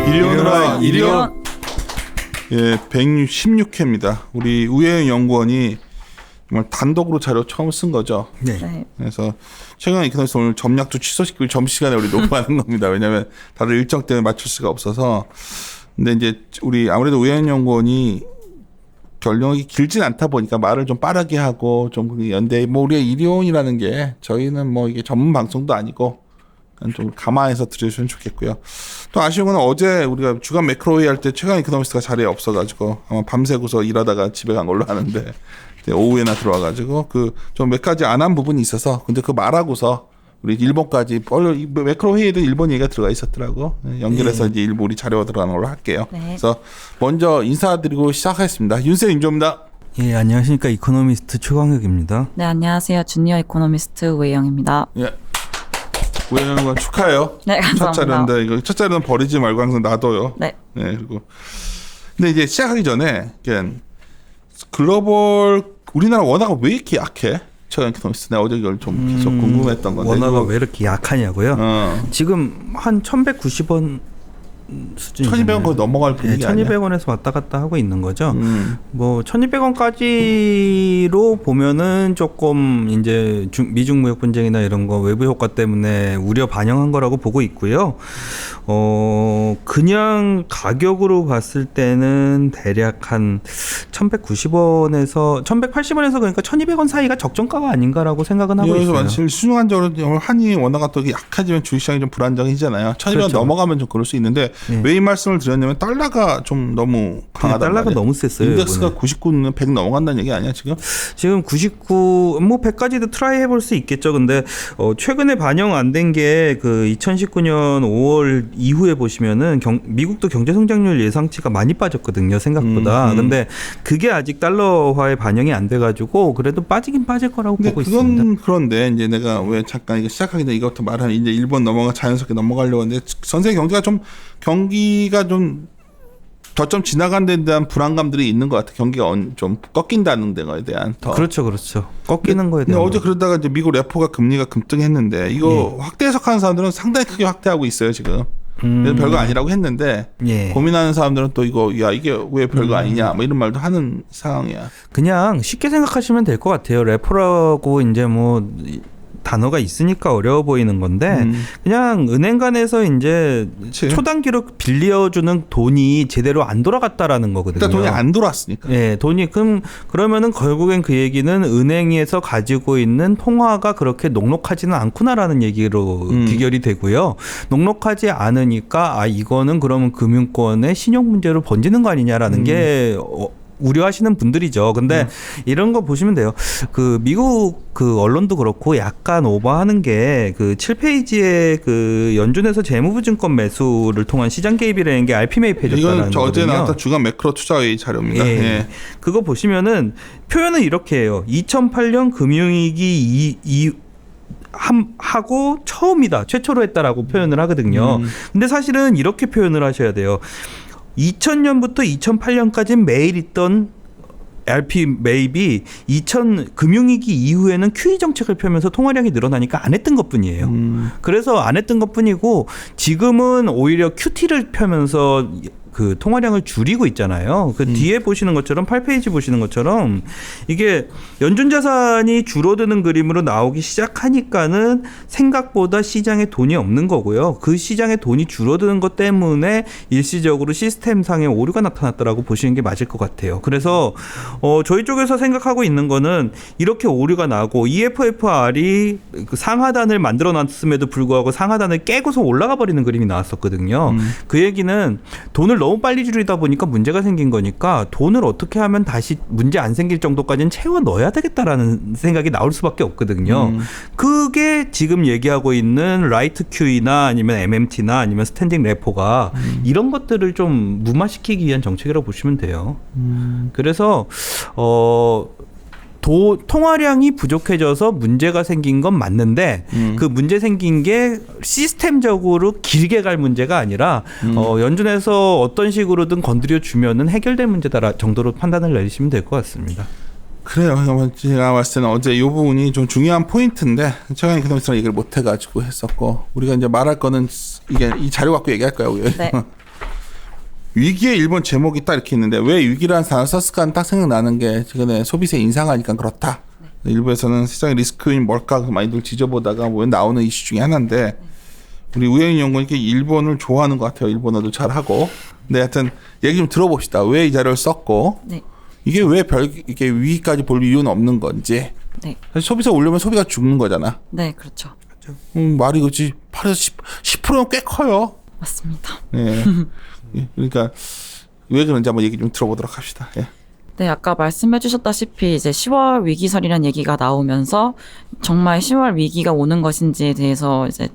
이리 오너라 이리 온. 예, 116회입니다. 우리 우혜영 연구원이 정말 단독으로 자료 처음 쓴 거죠. 네. 그래서 최근 이코노미스트 오늘 점약도 취소시키고 점심시간에 우리 녹음하는 겁니다. 왜냐하면 다들 일정 때문에 맞출 수가 없어서. 근데 이제 우리 아무래도 우혜영 연구원이 결력이 길진 않다 보니까 말을 좀 빠르게 하고 좀 연대 뭐 우리가 일이온이라는 게 저희는 뭐 이게 전문 방송도 아니고 좀 감안해서 들으시면 좋겠고요. 또 아쉬운 건 어제 우리가 주간 매크로웨이 할 때 최강 이코노미스트가 자리에 없어가지고 아마 밤새고서 일하다가 집에 간 걸로 아는데 오후에나 들어와가지고 그 좀 몇 가지 안 한 부분이 있어서 근데 그 말하고서 우리 일본까지 매크로회의에도 일본 얘기가 들어가 있었더라고. 연결해서 이제 일부 우리 자료가 들어가는 걸로 할게요. 네. 그래서 먼저 인사드리고 시작하겠습니다. 윤쌤 임조입니다. 예, 안녕하십니까. 이코노미스트 최광혁입니다. 네, 안녕하세요. 주니어 이코노미스트 우혜영입니다. 예. 우혜영과 축하해요. 네, 감사합니다. 첫 자료인데 이거 첫 자료는 버리지 말고 항상 놔둬요. 네. 네, 그리고 근데 이제 시작하기 전에 글로벌 우리나라 원화가 왜 이렇게 약해? 최근 이코노미스트 내가 어제 이걸 좀 계속 궁금했던 건데 원화가 왜 이렇게 약하냐고요? 지금 한 1,190원 수준이죠. 1,200원 거의 넘어갈 분위기 아니야? 1,200원에서 왔다 갔다 하고 있는 거죠. 뭐 1,200원까지로 보면은 조금 이제 미중 무역 분쟁이나 이런 거 외부 효과 때문에 우려 반영한 거라고 보고 있고요. 그냥 가격으로 봤을 때는 대략 한 1,190원에서 1,180원에서 그러니까 1,200원 사이가 적정가가 아닌가라고 생각은 하고 있어요. 여기서 순간적으로 한이 원화가 또 약해지면 주식시장이 좀 불안정해지잖아요. 1,200원 그렇죠. 넘어가면 좀 그럴 수 있는데 왜 이 말씀을 드렸냐면 달러가 좀 너무 강하다. 달러가 너무 셌어요. 인덱스가 99는 100 넘어간다는 얘기 아니야 지금? 지금 99, 뭐 100까지도 트라이 해볼 수 있겠죠. 근데 최근에 반영 안 된 게 그 2019년 5월 이후에 보시면은 미국도 경제 성장률 예상치가 많이 빠졌거든요. 생각보다. 근데 그게 아직 달러화에 반영이 안 돼가지고 그래도 빠지긴 빠질 거라고 보고 있습니다. 그건 그런데 이제 내가 왜 잠깐 이거 시작하기 전에 이것부터 말하면 이제 일본 자연스럽게 넘어가려고 하는데 전 세계 경기가 좀 저점 지나간 데에 대한 불안감들이 있는 것 같아. 경기가 좀 꺾인다는 거에 대한 더. 그렇죠. 꺾이는 거에 대한. 어제 그러다가 이제 미국 레포가 금리가 급등했는데 이거 확대 해석하는 사람들은 상당히 크게 확대하고 있어요 지금. 그래서 별거 아니라고 했는데 고민하는 사람들은 또 이게 왜 별거 아니냐 뭐 이런 말도 하는 상황이야. 그냥 쉽게 생각하시면 될 것 같아요. 레포라고 이제 뭐 단어가 있으니까 어려워 보이는 건데 그냥 은행 간에서 이제 초단기로 빌려주는 돈이 제대로 안 돌아갔다라는 거거든요. 일단 돈이 안 돌아왔으니까. 네, 돈이 그러면은 결국엔 그 얘기는 은행에서 가지고 있는 통화가 그렇게 녹록하지는 않구나라는 얘기로 귀결이 되고요. 녹록하지 않으니까 이거는 그러면 금융권의 신용 문제로 번지는 거 아니냐라는 게 우려하시는 분들이죠. 근데 이런 거 보시면 돼요. 그 미국 그 언론도 그렇고 약간 오버하는 게 그 7페이지에 그 연준에서 재무부증권 매수를 통한 시장 개입이라는 게 RP 매입해줬다는 거거든요. 이건 어제 나왔던 주간 매크로 투자회의 자료입니다. 예. 그거 보시면은 표현은 이렇게 해요. 2008년 금융위기 하고 처음이다. 최초로 했다라고 표현을 하거든요. 근데 사실은 이렇게 표현을 하셔야 돼요. 2000년부터 2008년까지 매일 있던 RP 매입이 금융위기 이후에는 QE 정책을 펴면서 통화량이 늘어나니까 안 했던 것뿐이에요. 그래서 안 했던 것뿐이고 지금은 오히려 QT를 펴면서 그 통화량을 줄이고 있잖아요. 그 뒤에 보시는 것처럼 8페이지 보시는 것처럼 이게 연준 자산이 줄어드는 그림으로 나오기 시작하니까는 생각보다 시장에 돈이 없는 거고요. 그 시장에 돈이 줄어드는 것 때문에 일시적으로 시스템상의 오류가 나타났다라고 보시는 게 맞을 것 같아요. 그래서 저희 쪽에서 생각하고 있는 거는 이렇게 오류가 나고 EFFR이 그 상하단을 만들어 놨음에도 불구하고 상하단을 깨고서 올라가 버리는 그림이 나왔었거든요. 그 얘기는 돈을 너무 빨리 줄이다 보니까 문제가 생긴 거니까 돈을 어떻게 하면 다시 문제 안 생길 정도까지는 채워 넣어야 되겠다라는 생각이 나올 수밖에 없거든요. 그게 지금 얘기하고 있는 라이트 QE나 아니면 MMT나 아니면 스탠딩 레포가 이런 것들을 좀 무마시키기 위한 정책이라고 보시면 돼요. 그래서 통화량이 부족해져서 문제가 생긴 건 맞는데 그 문제 생긴 게 시스템적으로 길게 갈 문제가 아니라 연준에서 어떤 식으로든 건드려 주면은 해결될 문제다 정도로 판단을 내리시면 될 것 같습니다. 그래요. 제가 봤을 때는 어제 이 부분이 좀 중요한 포인트인데 최강 이코노미스트랑 얘기를 못 해가지고 했었고 우리가 이제 말할 거는 이게 이 자료 갖고 얘기할 거예요. 네. 위기의 일본 제목이 딱 이렇게 있는데 왜 위기라는 단어 썼을까는 딱 생각나는 게 최근에 소비세 인상하니까 그렇다. 일부에서는 세상의 리스크인 뭘까 많이들 지져보다가 뭐 나오는 이슈 중에 하나인데 우리 우영희 연구원 이렇게 일본을 좋아하는 것 같아요. 일본어도 잘하고. 근데 하여튼 얘기 좀 들어봅시다. 왜 이 자료를 썼고 네. 이게 왜 이게 위기까지 볼 이유는 없는 건지. 네. 사실 소비세 올리면 소비가 죽는 거잖아. 네, 그렇죠. 말이 그렇지. 8에서 10%는 꽤 커요. 맞습니다. 예. 그러니까 왜 그런지 한번 얘기 좀 들어보도록 합시다. 예. 네, 아까 말씀해 주셨다시피 이제 10월 위기설이라는 얘기가 나오면서 정말 10월 위기가 오는 것인지에 대해서 이제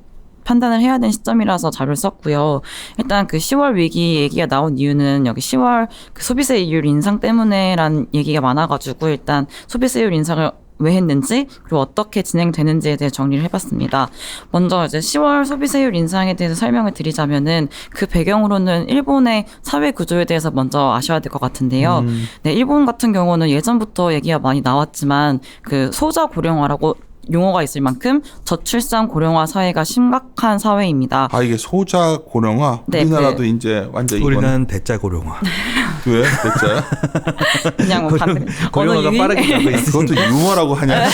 판단을 해야 되는 시점이라서 자료를 썼고요. 일단 그 10월 위기 얘기가 나온 이유는 여기 10월 그 소비세율 인상 때문에란 얘기가 많아가지고 일단 소비세율 인상을 왜 했는지 그리고 어떻게 진행되는지에 대해 정리를 해봤습니다. 먼저 이제 10월 소비세율 인상에 대해서 설명을 드리자면은 그 배경으로는 일본의 사회 구조에 대해서 먼저 아셔야 될 것 같은데요. 네, 일본 같은 경우는 예전부터 얘기가 많이 나왔지만 그 소자 고령화라고 용어가 있을 만큼 저출산 고령화 사회가 심각한 사회입니다. 아 이게 소자 고령화 네, 우리나라도 이제 완전 우리는 대자 고령화. 왜 대자야? 그냥 뭐 반대 고령화가 빠르게 가고 있습니다. 그것도 유머라고 하냐?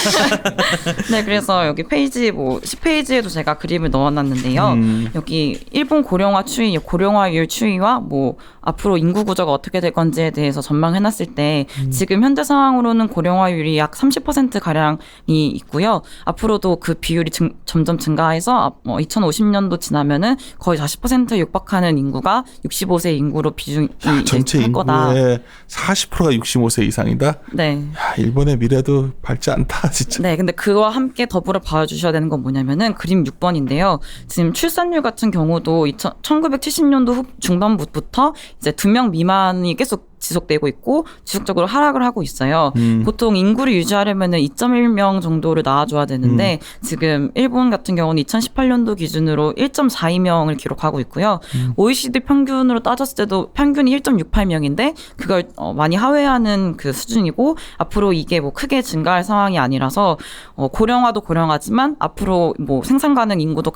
네, 그래서 여기 페이지 뭐 10페이지에도 제가 그림을 넣어놨는데요. 여기 일본 고령화 추이, 고령화율 추이와 뭐 앞으로 인구 구조가 어떻게 될 건지에 대해서 전망해놨을 때 지금 현재 상황으로는 고령화율이 약 30% 가량이 있고요. 앞으로도 그 비율이 점점 증가해서 2050년도 지나면은 거의 40%에 육박하는 인구가 65세 인구로 비중이 전체 할 거다. 인구의 40%가 65세 이상이다. 네. 야, 일본의 미래도 밝지 않다 진짜. 네, 근데 그와 함께 더불어 봐주셔야 되는 건 뭐냐면은 그림 6번인데요. 지금 출산율 같은 경우도 1970년도 중반부터 이제 2명 미만이 계속 지속되고 있고 지속적으로 하락을 하고 있어요. 보통 인구를 유지하려면은 2.1명 정도를 낳아줘야 되는데 지금 일본 같은 경우는 2018년도 기준으로 1.42명을 기록하고 있고요. OECD 평균으로 따졌을 때도 평균이 1.68명인데 그걸 많이 하회하는 그 수준이고 앞으로 이게 뭐 크게 증가할 상황이 아니라서 고령화도 고령화지만 앞으로 뭐 생산 가능 인구도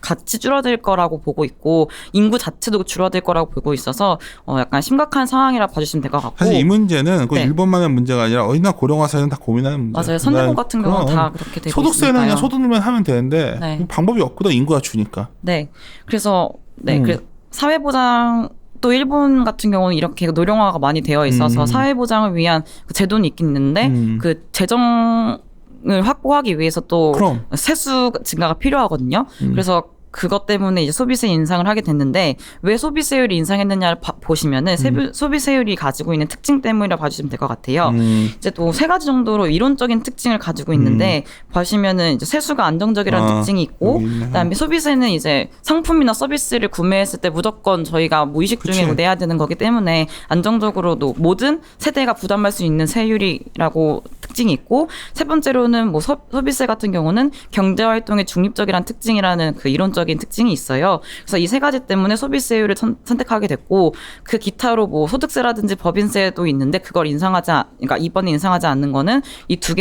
같이 줄어들 거라고 보고 있고 인구 자체도 줄어들 거라고 보고 있어서 약간 심각한 상황이라 봐주시면 될 것 같고 사실 이 문제는 그 네. 일본만의 문제가 아니라 어디나 고령화 사회는 다 고민하는 문제. 맞아요. 선진국 같은 경우는 다 그렇게 되고 소득세는 있으니까요. 그냥 소득 늘면 하면 되는데 네. 방법이 없거든 인구가 주니까. 네. 그래서 사회보장 또 일본 같은 경우는 이렇게 노령화가 많이 되어 있어서 사회보장을 위한 그 제도는 있긴 있는데 그 재정을 확보하기 위해서 또 그럼. 세수 증가가 필요하거든요. 그래서 그것 때문에 이제 소비세 인상을 하게 됐는데 왜 소비세율이 인상했느냐를 보시면은 소비세율이 가지고 있는 특징 때문이라 봐주시면 될 것 같아요. 이제 또 세 가지 정도로 이론적인 특징을 가지고 있는데 보시면은 이제 세수가 안정적이라는 특징이 있고 그다음에 소비세는 이제 상품이나 서비스를 구매했을 때 무조건 저희가 무의식 중에 뭐 내야 되는 거기 때문에 안정적으로도 모든 세대가 부담할 수 있는 세율이라고 특징이 있고 세 번째로는 뭐 소비세 같은 경우는 경제활동의 중립적이라는 특징이라는 그 이론적인 특징이 있어요. 그래서 이 세 가지 때문에 소비세율을 선택하게 됐고 그 기타로 뭐 소득세라든지 법인세도 있는데 그걸 그러니까 이번에 인상하지 않는 거는 이 두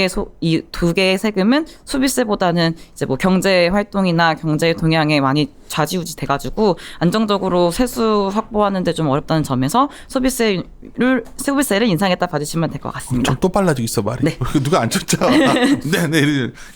개의 세금은 소비세보다는 이제 뭐 경제 활동이나 경제 동향에 많이 좌지우지 돼가지고 안정적으로 세수 확보하는데 좀 어렵다는 점에서 소비세를 인상했다 봐주시면 될 것 같습니다. 좀 또 빨라지고 있어 말이. 네. 누가 안 쳤죠? 네.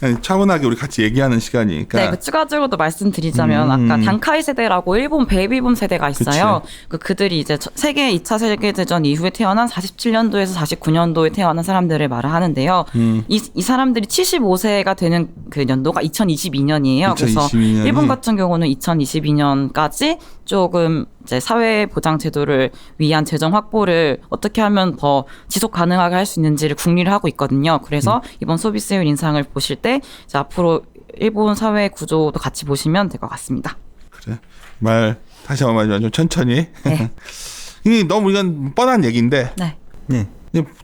그냥 차분하게 우리 같이 얘기하는 시간이니까. 네, 그 추가적으로도 말씀드리자면 아까 단카이 세대라고 일본 베이비붐 세대가 있어요. 그들이 이제 세계 2차 세계대전 이후에 태어난 47년도에서 49년도에 태어난 사람들을 말을 하는데요. 이 사람들이 75세가 되는 그 연도가 2022년이에요. 그래서 일본 같은 경우는 2022년까지 조금 이제 사회보장 제도를 위한 재정 확보를 어떻게 하면 더 지속 가능하게 할 수 있는지를 궁리를 하고 있거든요. 그래서 이번 소비세율 인상을 보실 때 이제 앞으로 일본 사회 구조도 같이 보시면 될 것 같습니다. 그래. 다시 한번 말하지만 좀 천천히. 네. 이게 너무 이건 뻔한 얘기인데. 네. 네.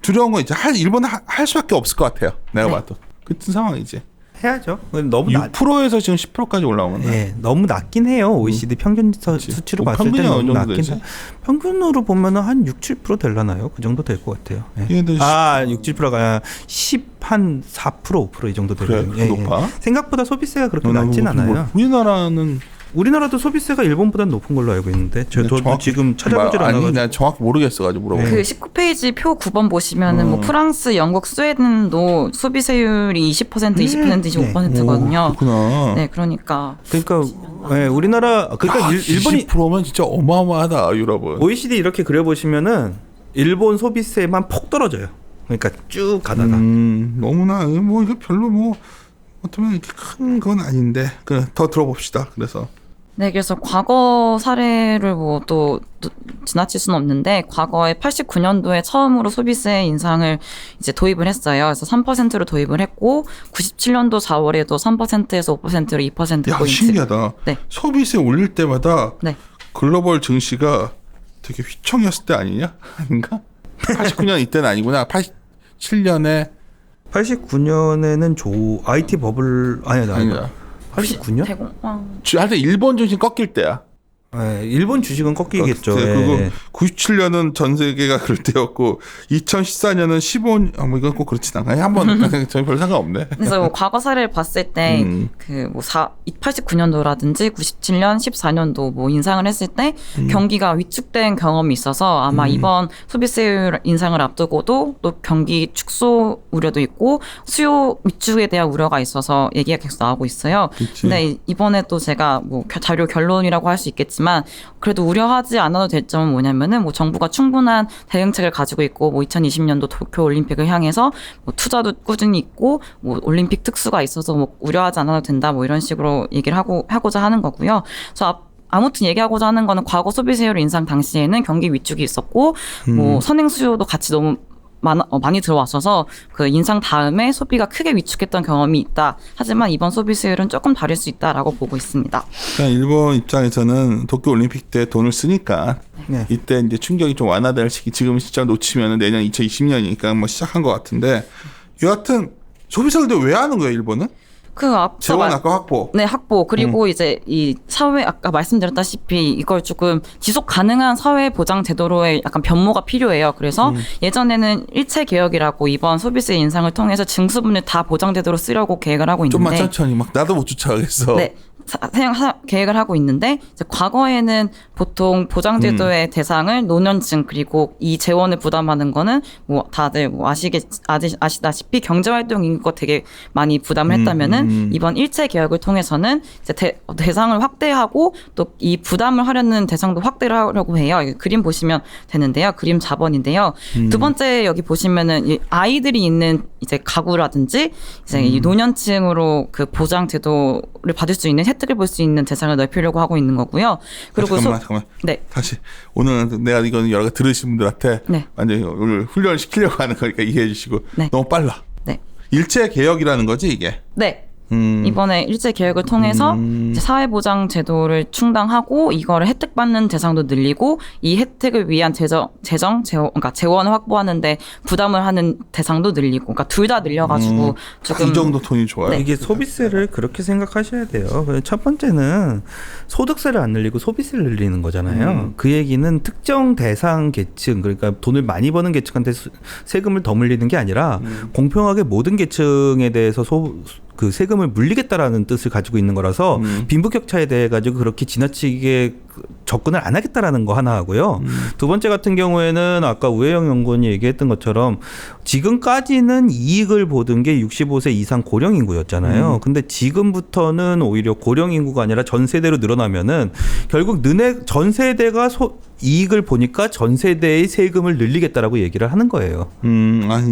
두려운 건 이제 일본은 할 수밖에 없을 것 같아요. 내가 네. 봐도. 같은 상황이지. 해야죠. 너무 6%에서 지금 10%까지 올라오면. 네, 너무 낮긴 해요. OECD 평균 수치로 봤을 때는 너무 낮긴 해요. 평균으로 보면은 한 6, 7% 될라나요? 그 정도 될 것 같아요. 네. 6, 7%가 10한 4%, 5% 이 정도 되거든요. 그래, 높아. 생각보다 소비세가 그렇게 낮진 않아요. 우리나라는 우리나라도 소비세가 일본보다 높은 걸로 알고 있는데 저도 지금 찾아보질 않아가지고. 아니, 난 정확히 모르겠어가지고 물어보고. 그 19페이지 표 9번 보시면은 뭐 프랑스, 영국, 스웨덴도 소비세율이 20%, 25%거든요. 그렇구나. 네, 그러니까 네, 우리나라 그러니까 일본이 20%면 진짜 어마어마하다, 유럽은. OECD 이렇게 그려보시면은 일본 소비세만 폭 떨어져요. 그러니까 쭉 가다가 너무나 뭐 이거 별로 뭐 어쩌면 이렇게 큰 건 아닌데 더 들어봅시다. 그래서 네, 그래서 과거 사례를 뭐 또 지나칠 수는 없는데 과거에 89년도에 처음으로 소비세 인상을 이제 도입을 했어요. 그래서 3%로 도입을 했고 97년도 4월에도 3%에서 5%로 2% 야, 포인트. 신기하다. 네. 소비세 올릴 때마다 네. 글로벌 증시가 되게 휘청이었을 때 아니냐? 아닌가? 89년 이때는 아니구나. 87년에 89년에는 IT 버블 아니다. 89년? 대공황. 하여튼 일본 증시 꺾일 때야. 네, 일본 주식은 꺾이겠죠. 그리고 97년은 전 세계가 그럴 때였고 2014년은 15년 뭐 이건 꼭 그렇진 않아요. 한번 저희 별 상관없네. 그래서 뭐 과거 사례를 봤을 때 그 뭐 89년도라든지 97년, 14년도 뭐 인상을 했을 때 경기가 위축된 경험이 있어서 아마 이번 소비세율 인상을 앞두고도 또 경기 축소 우려도 있고 수요 위축에 대한 우려가 있어서 얘기가 계속 나오고 있어요. 그치. 근데 이번에 또 제가 뭐 자료 결론이라고 할 수 있겠지만 그래도 우려하지 않아도 될 점은 뭐냐면은 뭐 정부가 충분한 대응책을 가지고 있고 뭐 2020년도 도쿄 올림픽을 향해서 뭐 투자도 꾸준히 있고 뭐 올림픽 특수가 있어서 뭐 우려하지 않아도 된다 뭐 이런 식으로 얘기를 하고자 하는 거고요. 그래서 아무튼 얘기하고자 하는 거는 과거 소비세율 인상 당시에는 경기 위축이 있었고 뭐 선행 수요도 같이 너무 많이 들어왔어서 그 인상 다음에 소비가 크게 위축했던 경험이 있다. 하지만 이번 소비세율은 조금 다를 수 있다라고 보고 있습니다. 그러니까 일본 입장에서는 도쿄 올림픽 때 돈을 쓰니까 네. 이때 이제 충격이 좀 완화될 시기 지금 시점 놓치면 내년 2020년이니까 뭐 시작한 것 같은데 여하튼 소비세율도 왜 하는 거예요 일본은? 그 앞서 재원 아까 확보. 네, 확보. 그리고 이제 이 사회 아까 말씀드렸다시피 이걸 조금 지속 가능한 사회 보장 제도로의 약간 변모가 필요해요. 그래서 예전에는 일체 개혁이라고 이번 소비세 인상을 통해서 증수분을 다 보장 제도로 쓰려고 계획을 하고 있는데 좀만 천천히 막 나도 못 쫓아가겠어. 네. 계획을 하고 있는데 이제 과거에는 보통 보장제도의 대상을 노년층 그리고 이 재원을 부담하는 거는 뭐 다들 뭐 아시다시피 경제활동 인구가 되게 많이 부담을 했다면은 이번 일체 개혁을 통해서는 이제 대상을 확대하고 또 이 부담을 하려는 대상도 확대를 하려고 해요. 그림 보시면 되는데요. 그림 4번인데요. 두 번째 여기 보시면은 이 아이들이 있는 이제 가구라든지 이제 이 노년층으로 그 보장제도를 받을 수 있는 혜택을 볼 수 있는 대상을 넓히려고 하고 있는 거고요. 그리고 잠깐만. 네. 다시 오늘 내가 이거는 여러 가지 들으신 분들한테 네. 완전히 오늘 훈련을 시키려고 하는 거니까 이해해 주시고 네. 너무 빨라. 네. 일체 개혁이라는 거지 이게. 네. 이번에 일제 개혁을 통해서 이제 사회보장 제도를 충당하고 이거를 혜택받는 대상도 늘리고 이 혜택을 위한 그러니까 재원을 확보하는데 부담을 하는 대상도 늘리고, 그러니까 둘 다 늘려가지고 조금 이 정도 톤이 좋아요. 네. 이게 소비세를 그렇게 생각하셔야 돼요. 첫 번째는 소득세를 안 늘리고 소비세를 늘리는 거잖아요. 그 얘기는 특정 대상 계층, 그러니까 돈을 많이 버는 계층한테 세금을 더 물리는 게 아니라 공평하게 모든 계층에 대해서 그 세금을 물리겠다라는 뜻을 가지고 있는 거라서 빈부격차에 대해 가지고 그렇게 지나치게 접근을 안 하겠다라는 거 하나 하고요. 두 번째 같은 경우에는 아까 우혜영 연구원이 얘기했던 것처럼 지금까지는 이익을 보던 게 65세 이상 고령 인구였잖아요. 근데 지금부터는 오히려 고령 인구가 아니라 전 세대로 늘어나면은 결국 전 세대가 이익을 보니까 전 세대의 세금을 늘리겠다라고 얘기를 하는 거예요.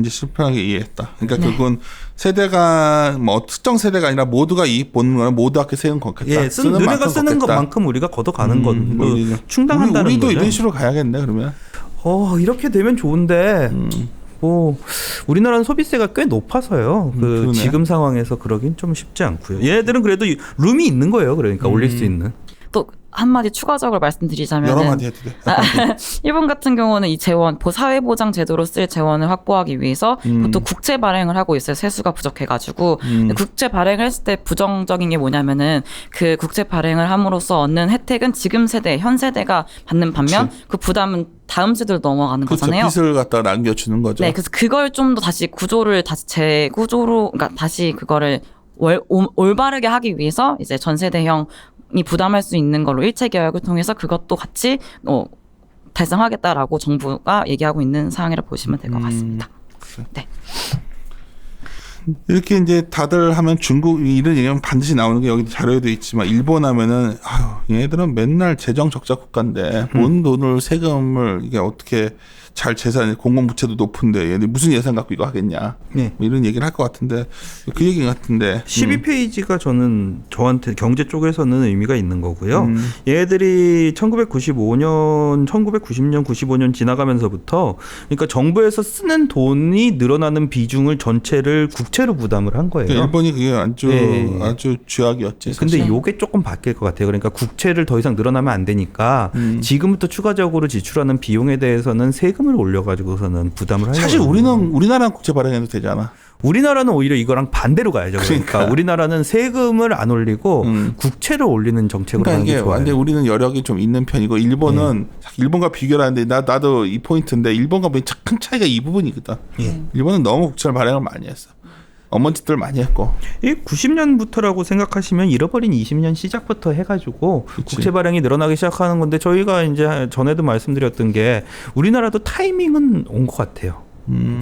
이제 실패하게 이해했다. 그러니까 결국은 세대가 뭐 특정 세대가 아니라 모두가 이익 보는 거는 모두한테 세금 걷겠다. 예, 너네가 쓰는 것만큼 우리가 걷어가는 건 충당한다는 우리도 거죠. 이런 식으로 가야겠네 그러면. 이렇게 되면 좋은데 뭐 우리나라는 소비세가 꽤 높아서요. 그러네. 지금 상황에서 그러긴 좀 쉽지 않고요. 얘네들은 그래도 룸이 있는 거예요. 그러니까 올릴 수 있는. 또 한마디 추가적으로 말씀드리자면 여러 마디 해도 돼. 일본 같은 경우는 이 재원, 사회보장 제도로 쓸 재원을 확보하기 위해서 보통 국채 발행을 하고 있어요. 세수가 부족해가지고. 근데 국채 발행을 했을 때 부정적인 게 뭐냐면은 그 국채 발행을 함으로써 얻는 혜택은 지금 세대, 현 세대가 받는 반면 그 부담은 다음 세대로 넘어가는 거잖아요. 빚을 갖다 남겨주는 거죠. 네, 그래서 그걸 좀 더 다시 구조를 다시 재구조로, 그러니까 다시 그거를 올바르게 하기 위해서 이제 전 세대형 부담할 수 있는 걸로 일체 계약을 통해서 그것도 같이 달성하겠다라고 정부가 얘기하고 있는 사항이라 보시면 될 것 같습니다. 네. 이렇게 이제 다들 하면 중국 이런 얘기하면 반드시 나오는 게 여기 자료에도 있지만 일본 하면은 얘네들은 맨날 재정 적자 국가인데 뭔 돈을 세금을 이게 어떻게 잘 재산 공공부채도 높은데 얘네 무슨 예산 갖고 이거 하겠냐 네. 뭐 이런 얘기를 할 것 같은데 그 얘기 같은데 12페이지가 저한테 경제 쪽에서는 의미가 있는 거고요. 얘들이 1995년, 1990년, 95년 지나가면서부터 그러니까 정부에서 쓰는 돈이 늘어나는 비중을 전체를 국채로 부담을 한 거예요. 그러니까 일본이 그게 아주 쥐약이었지. 근데 요게 조금 바뀔 것 같아요. 그러니까 국채를 더 이상 늘어나면 안 되니까 지금부터 추가적으로 지출하는 비용에 대해서는 세금을 올려가지고서는 부담을 하려고. 사실 우리나라는 국채 발행해도 되잖아. 우리나라는 오히려 이거랑 반대로 가야죠. 그러니까 우리나라는 세금을 안 올리고 국채를 올리는 정책으로 그러니까 하는 게 이게 좋아요. 완전 우리는 여력이 좀 있는 편이고 일본은 일본과 비교를 하는데 나도 이 포인트인데 일본과 보니 큰 차이가 이 부분이거든. 일본은 너무 국채를 발행을 많이 했어. 어머니 짓들 많이 했고. 이 90년부터라고 생각하시면 잃어버린 20년 시작부터 해가지고 그치. 국채 발행이 늘어나기 시작하는 건데 저희가 이제 전에도 말씀드렸던 게 우리나라도 타이밍은 온 것 같아요.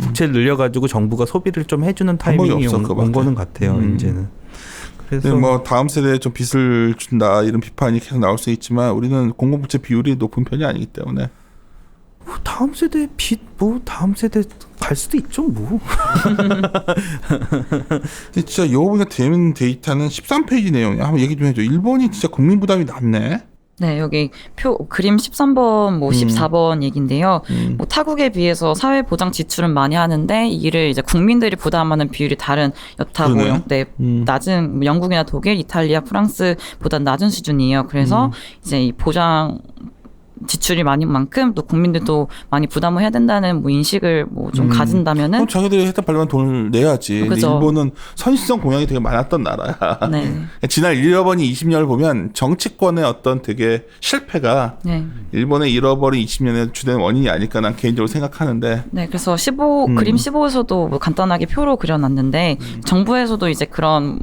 국채를 늘려가지고 정부가 소비를 좀 해주는 타이밍이 온 거는 같아요. 이제는. 그래서 뭐 다음 세대에 좀 빚을 준다 이런 비판이 계속 나올 수 있지만 우리는 공공부채 비율이 높은 편이 아니기 때문에. 다음 세대 빚 다음 세대 갈 수도 있죠 뭐. 진짜 요 보니까 재밌는 데이터는 13페이지 내용이야. 한번 얘기 좀 해줘. 일본이 진짜 국민 부담이 낮네. 네, 여기 그림 13번, 14번 얘기인데요. 타국에 비해서 사회보장 지출은 많이 하는데 이를 이제 국민들이 부담하는 비율이 다른 여타 낮은 영국이나 독일, 이탈리아, 프랑스보다 낮은 수준이에요. 그래서 이제 이 보장 지출이 많은 만큼 또 국민들도 많이 부담을 해야 된다는 인식을 좀 가진다면은 그럼 자기들이 혜택 받으면 돈을 내야지. 근데 일본은 선시성 공약이 되게 많았던 나라야. 네. 지난 잃어버린 20년을 보면 정치권의 어떤 되게 실패가 일본의 잃어버린 20년의 주된 원인이 아닐까 난 개인적으로 생각하는데. 네, 그래서 그림 15에서도 간단하게 표로 그려놨는데 정부에서도 이제 그런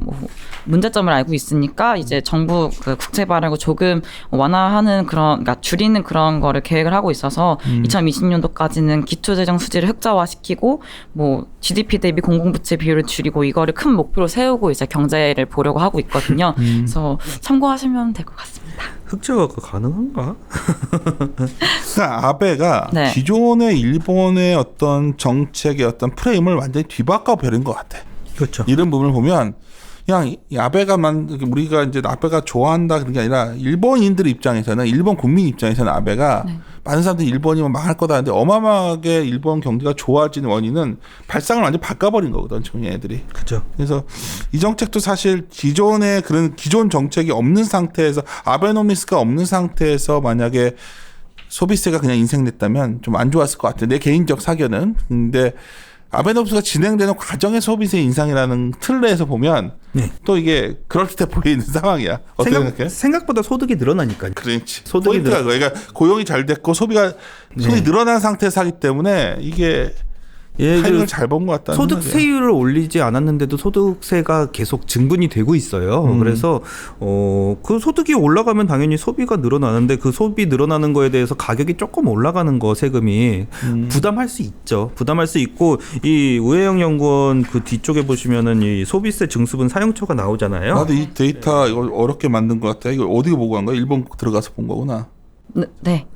문제점을 알고 있으니까 이제 정부 그 국채 발행을 조금 완화하는 그러니까 줄이는 그런 거를 계획을 하고 있어서 2020년도까지는 기초재정 수지를 흑자화시키고 GDP 대비 공공부채 비율을 줄이고 이거를 큰 목표로 세우고 이제 경제를 보려고 하고 있거든요. 그래서 참고하시면 될 것 같습니다. 흑자가 가능한가? 그러니까 아베가 기존의 일본의 어떤 정책의 어떤 프레임을 완전히 뒤바꿔 버린 것 같아. 그렇죠. 이런 부분을 보면 그냥 아베가 우리가 이제 아베가 좋아한다 그런 게 아니라 일본인들 입장에서는 일본 국민 입장에서는 아베가 많은 사람들이 일본이면 망할 거다 하는데 어마어마하게 일본 경제가 좋아지는 원인은 발상을 완전 바꿔버린 거거든, 청년애들이. 그렇죠. 그래서 이 정책도 사실 기존의 그런 기존 정책이 없는 상태에서 아베노미스가 없는 상태에서 만약에 소비세가 그냥 인생냈다면 좀 안 좋았을 것 같아. 내 개인적 사견은. 근데 아베노미스가 진행되는 과정의 소비세 인상이라는 틀 내에서 보면 또 이게 그럴듯해 보이는 상황이야. 어떻게 생각해? 생각보다 소득이 늘어나니까요. 그렇지. 포인트가 그러니까 고용이 잘 됐고 소비가 늘어난 상태에서 하기 때문에 이게 타이밍을 잘 본 것 같다. 소득세율을 올리지 않았는데도 소득세가 계속 증분이 되고 있어요. 그래서 그 소득이 올라가면 당연히 소비가 늘어나는데 그 소비 늘어나는 거에 대해서 가격이 조금 올라가는 거 세금이 부담할 수 있죠. 부담할 수 있고 이 우혜영 연구원 그 뒤쪽에 보시면은 이 소비세 증수분 사용처가 나오잖아요. 나도 이 데이터 이거 어렵게 만든 것 같아. 이거 어디 보고 한 거야? 일본 들어가서 본 거구나. 네.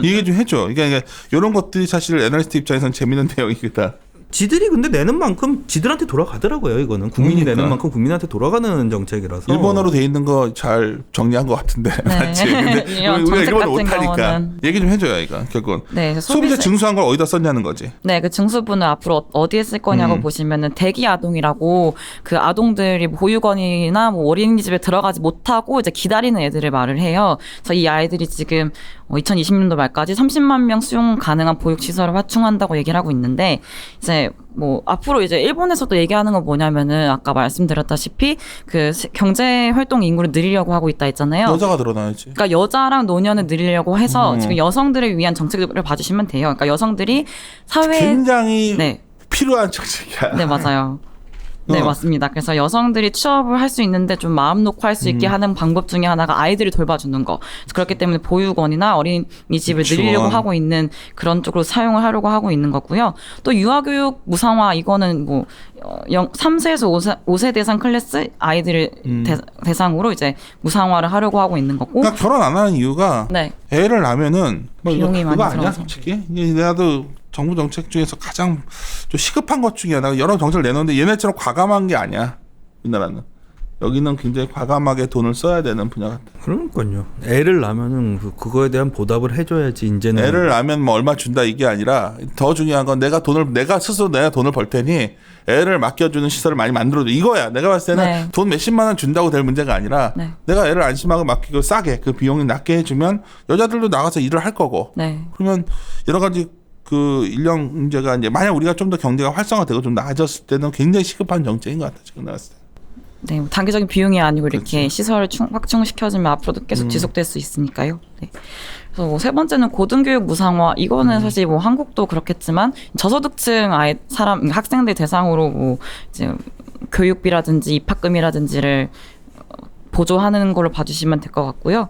얘기 좀 해줘. 이게 이런 것들이 사실 애널리스트 입장에서는 재밌는 내용이다. 지들이 근데 내는 만큼 지들한테 돌아가더라고요. 이거는 국민이 내는 만큼 국민한테 돌아가는 정책이라서. 일본어로 돼 있는 거 잘 정리한 것 같은데 맞지? 근데 우리가 일본어 못하니까 얘기 좀 해줘요. 이거 결국은 소비자 증수한 걸 어디다 썼냐는 거지. 네, 그 증수분을 앞으로 어디에 쓸 거냐고 보시면은 대기 아동이라고 그 아동들이 보육원이나 어린이집에 들어가지 못하고 이제 기다리는 애들을 말을 해요. 그래서 이 아이들이 지금 2020년도 말까지 30만 명 수용 가능한 보육시설을 확충한다고 얘기를 하고 있는데 이제 앞으로 이제 일본에서도 얘기하는 건 뭐냐면은 아까 말씀드렸다시피 그 경제 활동 인구를 늘리려고 하고 있다 했잖아요. 여자가 늘어나야지. 그러니까 여자랑 노년을 늘리려고 해서 지금 여성들을 위한 정책을 봐주시면 돼요. 그러니까 여성들이 사회에 굉장히 필요한 정책이야. 네, 맞아요. 네, 맞습니다. 그래서 여성들이 취업을 할 수 있는데 좀 마음 놓고 할 수 있게 하는 방법 중에 하나가 아이들을 돌봐주는 거. 그렇기 때문에 보육원이나 어린이집을 늘리려고 하고 있는 그런 쪽으로 사용을 하려고 하고 있는 거고요. 또 유아교육 무상화 이거는 뭐 3세에서 5세 대상 클래스 아이들을 대상으로 이제 무상화를 하려고 하고 있는 거고. 그러니까 결혼 안 하는 이유가 네. 애를 낳으면은 뭐 이거 비용이 그거 많이 아니야 들어가서. 솔직히. 나도 정부 정책 중에서 가장 좀 시급한 것 중에 하나가 여러 정책을 내놓는데 얘네처럼 과감한 게 아니야. 우리나라는. 여기는 굉장히 과감하게 돈을 써야 되는 분야 같아. 그러니까요. 애를 낳으면은 그거에 대한 보답을 해줘야지 이제는. 애를 낳으면 뭐 얼마 준다 이게 아니라 더 중요한 건 내가 스스로 돈을 벌 테니 애를 맡겨주는 시설을 많이 만들어줘. 이거야. 내가 봤을 때는 네. 돈 몇십만 원 준다고 될 문제가 아니라 네. 내가 애를 안심하고 맡기고 싸게 그 비용이 낮게 해주면 여자들도 나가서 일을 할 거고. 네. 그러면 여러 가지 그 인력 문제가 이제 만약 우리가 좀 더 경제가 활성화되고 좀 나아졌을 때는 굉장히 시급한 정책인 것 같아. 지금 나왔을 때. 네, 뭐 단기적인 비용이 아니고 이렇게 그렇죠. 시설을 확충시켜주면 앞으로도 계속 지속될 수 있으니까요. 네. 그래서 뭐 세 번째는 고등교육 무상화. 이거는 사실 뭐 한국도 그렇겠지만 저소득층 학생들 대상으로 뭐 이제 교육비라든지 입학금이라든지를 보조하는 걸로 봐주시면 될 것 같고요.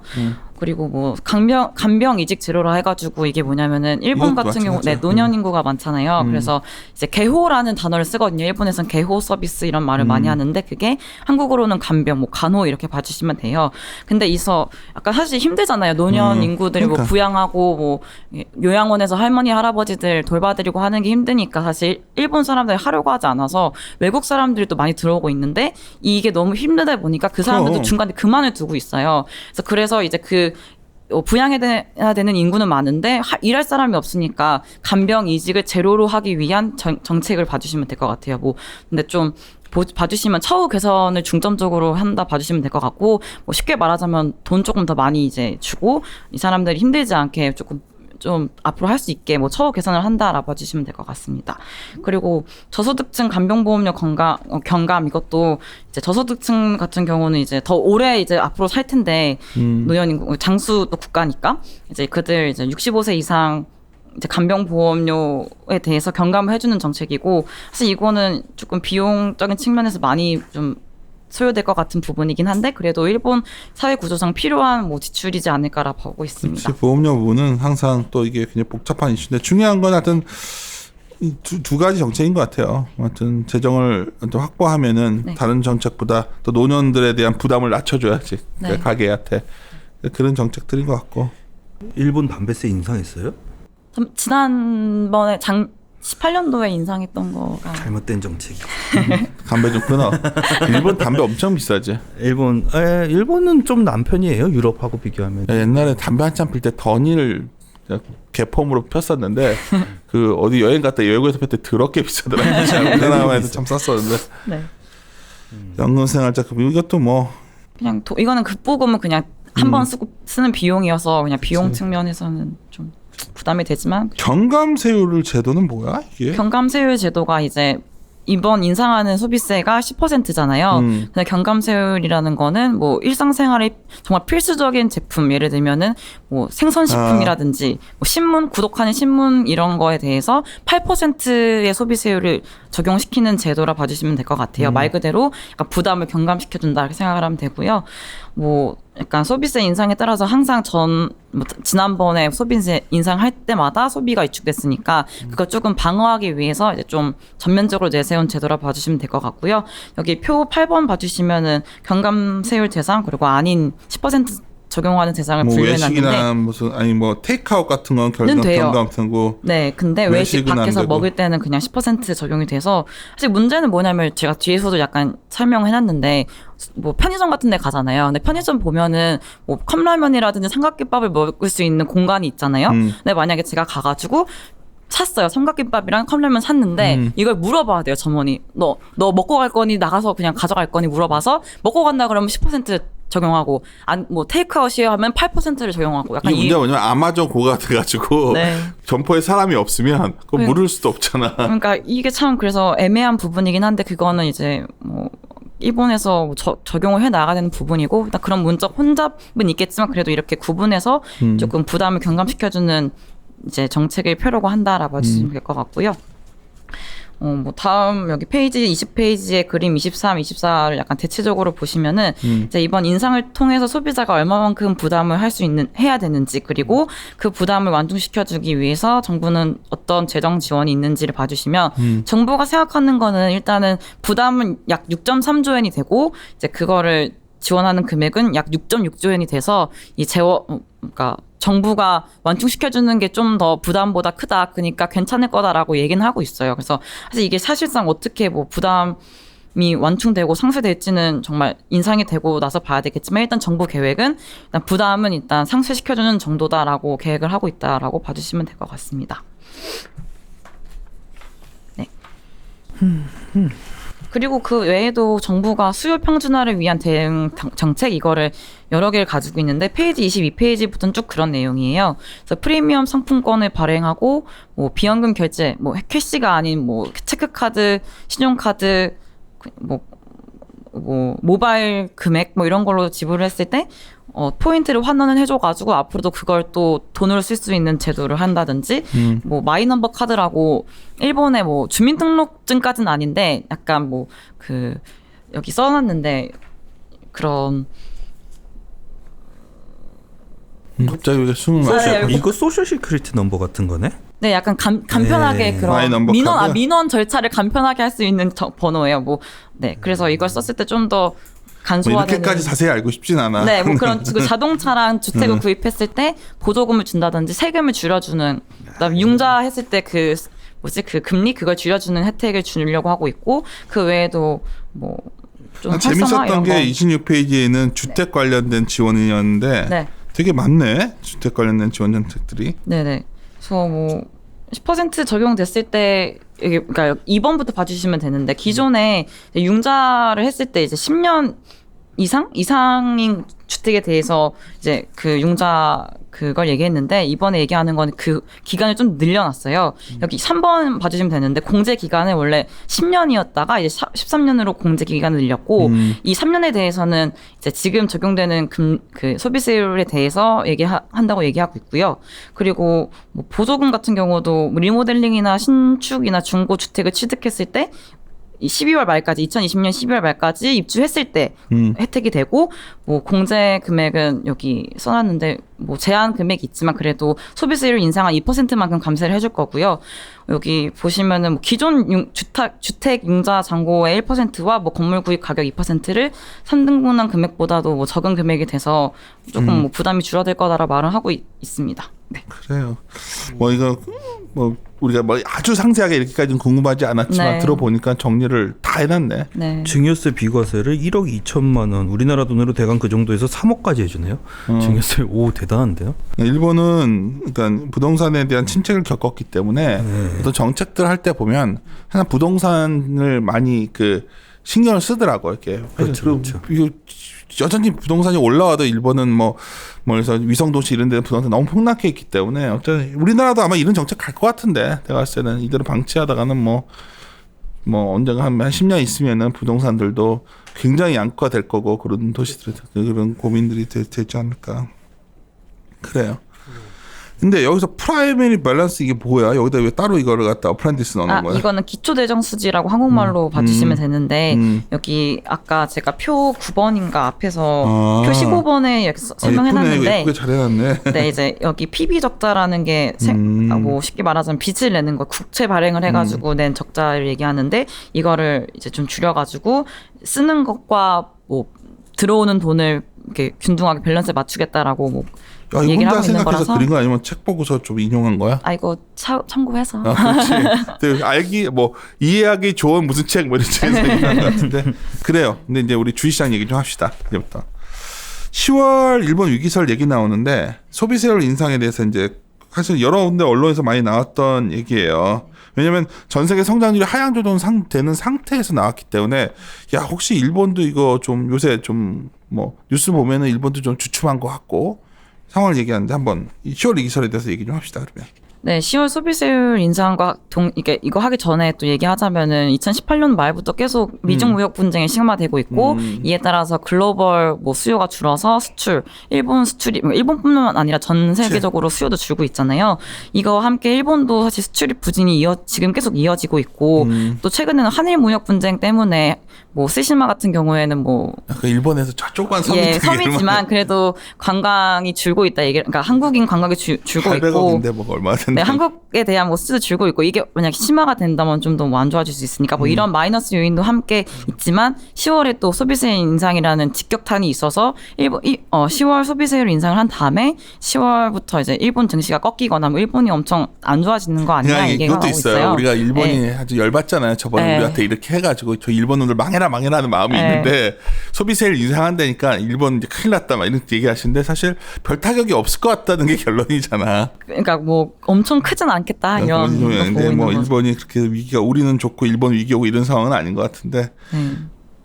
그리고 뭐 간병 이직 제로라 해가지고 이게 뭐냐면은 일본 같은 경우 노년 인구가 많잖아요. 그래서 이제 개호라는 단어를 쓰거든요. 일본에서는 개호 서비스 이런 말을 많이 하는데 그게 한국어로는 간병, 뭐 간호 이렇게 봐주시면 돼요. 근데 약간 사실 힘들잖아요. 노년 인구들이 그러니까. 뭐 부양하고 뭐 요양원에서 할머니 할아버지들 돌봐드리고 하는 게 힘드니까 사실 일본 사람들이 하려고 하지 않아서 외국 사람들이 또 많이 들어오고 있는데 이게 너무 힘들다 보니까 그 사람들도 그럼. 중간에 그만을 두고 있어요. 그래서 이제 부양해야 되는 인구는 많은데 일할 사람이 없으니까 간병 이직을 제로로 하기 위한 정책을 봐주시면 될 것 같아요. 뭐 근데 좀 봐주시면 처우 개선을 중점적으로 한다 봐주시면 될 것 같고 뭐 쉽게 말하자면 돈 조금 더 많이 이제 주고 이 사람들이 힘들지 않게 조금 좀 앞으로 할 수 있게 뭐 처우 개선을 한다라고 봐주시면 될 것 같습니다. 그리고 저소득층 간병보험료 경감 이것도 이제 저소득층 같은 경우는 이제 더 오래 이제 앞으로 살 텐데 노년 인구 장수도 국가니까 이제 그들 이제 65세 이상 이제 간병보험료에 대해서 경감을 해주는 정책이고 사실 이거는 조금 비용적인 측면에서 많이 좀 소요될 것 같은 부분이긴 한데 그래도 일본 사회 구조상 필요한 뭐 지출이지 않을까라 보고 있습니다. 그치, 보험료 부분은 항상 또 이게 굉장히 복잡한 이슈인데 중요한 건 하여튼 두 가지 정책인 것 같아요. 하여튼 재정을 확보하면은 네. 다른 정책보다 또 노년들에 대한 부담을 낮춰줘야지 네. 가게한테 그런 정책들인 것 같고. 일본 담배세 인상했어요? 지난번에 18년도에 인상했던 거가 잘못된 정책이. 담배 좀 끊어. 일본 담배 엄청 비싸지. 일본은 좀 남편이에요. 유럽하고 비교하면. 옛날에 담배 한참 필 때 던이를 개폼으로 폈었는데 그 어디 여행 갔다 외국에서 필 때 더럽게 비싸더라고요. 우리나라에서 참 쌌었는데. 네. 연금생활자금 이것도 뭐 그냥 이거는 극보금은 그냥 한 번 쓰는 비용이어서 그냥 비용 그치. 측면에서는 좀 부담이 되지만 경감세율 제도는 뭐야 이게? 경감세율 제도가 이제 이번 인상하는 소비세가 10%잖아요. 근데 경감세율이라는 거는 뭐 일상생활에 정말 필수적인 제품, 예를 들면은 뭐 생선식품이라든지 뭐 신문, 구독하는 신문 이런 거에 대해서 8%의 소비세율을 적용시키는 제도라 봐주시면 될 것 같아요. 말 그대로 약간 부담을 경감시켜준다 이렇게 생각을 하면 되고요. 뭐 약간 소비세 인상에 따라서 항상 지난번에 소비세 인상할 때마다 소비가 위축됐으니까 그거 조금 방어하기 위해서 이제 좀 전면적으로 내세운 제도라 봐주시면 될 것 같고요. 여기 표 8번 봐주시면은 경감세율 대상 그리고 아닌 10% 적용하는 대상을 뭐 분류해놨는데 외식이나 무슨 아니 뭐 테이크아웃 같은 건 돼요. 경감세고. 네, 근데 외식 외식은 안 밖에서 되고. 먹을 때는 그냥 10% 적용이 돼서 사실 문제는 뭐냐면 제가 뒤에서도 약간 설명해놨는데 뭐 편의점 같은 데 가잖아요. 근데 편의점 보면은 뭐 컵라면이라든지 삼각김밥을 먹을 수 있는 공간이 있잖아요. 근데 만약에 제가 가가지고 샀어요. 삼각김밥이랑 컵라면 샀는데 이걸 물어봐야 돼요. 점원이. 너 먹고 갈 거니 나가서 그냥 가져갈 거니 물어봐서 먹고 간다 그러면 10% 적용하고 뭐 테이크아웃이요 하면 8%를 적용하고 약간 이 문제가 뭐냐면 아마존 고가 돼가지고 네. 점포에 사람이 없으면 그거 네. 물을 수도 없잖아. 그러니까 이게 참 그래서 애매한 부분이긴 한데 그거는 이제 뭐 일본에서 적용을 해 나가야 되는 부분이고 일단 그런 문적 혼잡은 있겠지만 그래도 이렇게 구분해서 조금 부담을 경감시켜주는 이제 정책을 펴려고 한다라고 봐주시면 될 것 같고요. 뭐 다음 여기 페이지 20페이지의 그림 23, 24를 약간 대체적으로 보시면은 이제 이번 인상을 통해서 소비자가 얼마만큼 부담을 할 수 해야 되는지, 그리고 그 부담을 완충시켜주기 위해서 정부는 어떤 재정 지원이 있는지를 봐주시면 정부가 생각하는 거는 일단은 부담은 약 6.3조 원이 되고 이제 그거를 지원하는 금액은 약 6.6조 원이 돼서 그러니까 정부가 완충시켜주는 게 좀 더 부담보다 크다. 그러니까 괜찮을 거다라고 얘기는 하고 있어요. 그래서 사실 이게 사실상 어떻게 뭐 부담이 완충되고 상쇄될지는 정말 인상이 되고 나서 봐야 되겠지만 일단 정부 계획은 일단 부담은 일단 상쇄시켜주는 정도다라고 계획을 하고 있다라고 봐주시면 될 것 같습니다. 네. 그리고 그 외에도 정부가 수요 평준화를 위한 대응 정책 이거를 여러 개를 가지고 있는데 페이지 22페이지부터는 쭉 그런 내용이에요. 그래서 프리미엄 상품권을 발행하고 뭐 비연금 결제, 뭐 캐시가 아닌 뭐 체크카드, 신용카드, 뭐 모바일 금액 뭐 이런 걸로 지불을 했을 때 포인트를 환원을 해줘가지고 앞으로도 그걸 또 돈으로 쓸 수 있는 제도를 한다든지 뭐 마이넘버 카드라고 일본의 뭐 주민등록증까지는 아닌데 약간 뭐 여기 써놨는데 그런 갑자기 왜 숨을 네, 마셔? 이거 소셜 시크릿 넘버 같은 거네? 네, 약간 간편하게 네. 그런 마이넘버 카드? 민원 절차를 간편하게 할 수 있는 번호예요. 뭐 네, 그래서 이걸 썼을 때 좀 더 뭐 간소화되는. 이렇게까지 자세히 알고 싶진 않아. 네, 뭐 그런 그 자동차랑 주택을 구입했을 때 보조금을 준다든지 세금을 줄여주는, 그다음 융자 했을 때 그 금리 그걸 줄여주는 혜택을 주려고 하고 있고 그 외에도 뭐 좀 재밌었던 게 26페이지에는 주택 관련된 지원이었는데 네. 되게 많네. 주택 관련된 지원 정책들이. 네네. 그래서 뭐 10% 적용됐을 때 그러니까 2번부터 봐주시면 되는데 기존에 융자를 했을 때 이제 10년 이상인 주택에 대해서 이제 그 융자 그걸 얘기했는데 이번에 얘기하는 건 그 기간을 좀 늘려놨어요. 여기 3번 봐주시면 되는데 공제 기간을 원래 10년이었다가 이제 13년으로 공제 기간을 늘렸고 이 3년에 대해서는 이제 지금 적용되는 그 소비세율에 대해서 한다고 얘기하고 있고요. 그리고 뭐 보조금 같은 경우도 리모델링이나 신축이나 중고 주택을 취득했을 때 12월 말까지 2020년 12월 말까지 입주했을 때 혜택이 되고 뭐 공제 금액은 여기 써놨는데 뭐 제한 금액이 있지만 그래도 소비세율 인상한 2%만큼 감세를 해줄 거고요. 여기 보시면은 뭐 기존 주택 융자 잔고의 1%와 뭐 건물 구입 가격 2%를 3등분한 금액보다도 뭐 적은 금액이 돼서 조금 뭐 부담이 줄어들 거다라 말을 하고 있습니다. 네. 그래요. 뭐 이거 뭐 우리가 뭐 아주 상세하게 이렇게까지는 궁금하지 않았지만 네. 들어보니까 정리를 다 해놨네. 네. 증여세 비과세를 1억 2천만 원, 우리나라 돈으로 대강 그 정도에서 3억까지 해주네요. 증여세 오 대단한데요. 일본은 그러니까 부동산에 대한 침체를 겪었기 때문에 어떤 정책들 할 때 보면 하나 부동산을 많이 그 신경을 쓰더라고 이렇게. 그렇죠. 이거 여전히 부동산이 올라와도 일본은 그래서 위성도시 이런 데는 부동산 너무 폭락해 있기 때문에 어쨌든 우리나라도 아마 이런 정책 갈 것 같은데 내가 봤을 때는 이대로 방치하다가는 뭐 언젠가 한 10년 있으면은 부동산들도 굉장히 양극화될 거고 그런 도시들에 그런 고민들이 되지 않을까. 그래요. 근데 여기서 프라이머리 밸런스 이게 뭐야? 여기다 왜 따로 이거를 갖다 어프렌디스 넣는 거야? 이거는 기초대정수지라고 한국말로 봐주시면 되는데 여기 아까 제가 표 9번인가 앞에서 표 15번에 설명해놨는데 예쁘게 잘해놨네. 네, 이제 여기 PB 적자라는 게 뭐 쉽게 말하자면 빚을 내는 거 국채 발행을 해가지고 낸 적자를 얘기하는데 이거를 이제 좀 줄여가지고 쓰는 것과 뭐 들어오는 돈을 이렇게 균등하게 밸런스에 맞추겠다라고 뭐 야, 이거 얘기를 혼자 하고 있는 생각해서 거라서. 그린 거 아니면 책 보고서 좀 인용한 거야? 이거 참고해서. 그렇지. 이해하기 좋은 무슨 책 뭐 이런 책에서 얘기한 것 같은데. 그래요. 근데 이제 우리 주식시장 얘기 좀 합시다. 이제부터. 10월 일본 위기설 얘기 나오는데 소비세율 인상에 대해서 이제 사실 여러 군데 언론에서 많이 나왔던 얘기예요. 왜냐하면 전 세계 성장률이 하향 조정되는 상태에서 나왔기 때문에 야 혹시 일본도 이거 좀 요새 좀 뉴스 보면은 일본도 좀 주춤한 것 같고 상황을 얘기하는데 한번 10월 위기설에 대해서 얘기 좀 합시다. 그러면. 네, 10월 소비세율 인상과 이거 하기 전에 또 얘기하자면은 2018년 말부터 계속 미중 무역 분쟁이 심화되고 있고 이에 따라서 글로벌 뭐 수요가 줄어서 일본뿐만 아니라 전 세계적으로 수요도 줄고 있잖아요. 이거 함께 일본도 사실 수출 부진이 지금 계속 이어지고 있고 또 최근에는 한일 무역 분쟁 때문에 뭐 스시마 같은 경우에는 뭐 일본에서 저쪽만 섬이지만 그래도 관광이 줄고 있다 그러니까 한국인 관광이 줄고 있고 800억인데 뭐 얼마 네, 한국에 대한 뭐 수도 줄고 있고 이게 만약 심화가 된다면 좀 더 뭐 안 좋아질 수 있으니까 뭐 이런 마이너스 요인도 함께 있지만 10월에 또 소비세 인상이라는 직격탄이 있어서 10월 소비세율 인상을 한 다음에 10월부터 이제 일본 증시가 꺾이거나 뭐 일본이 엄청 안 좋아지는 거 아니냐 이게 그것도 있어요. 우리가 일본이 네. 아주 열받잖아요. 저번에 네. 우리한테 이렇게 해가지고 저 일본 놈들 망해라 하는 마음이 네. 있는데 소비세율 인상한다니까 일본 이제 큰일 났다 막 이런 얘기하시는데 사실 별 타격이 없을 것 같다는 게 결론이잖아. 그러니까 뭐 엄청 크진 않겠다 이런 거 근데 뭐 거죠. 일본이 그렇게 위기가 우리는 좋고 일본 위기 오고 이런 상황은 아닌 것 같은데.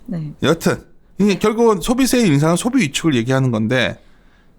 네. 여튼 이게 결국은 소비세 인상은 소비 위축을 얘기하는 건데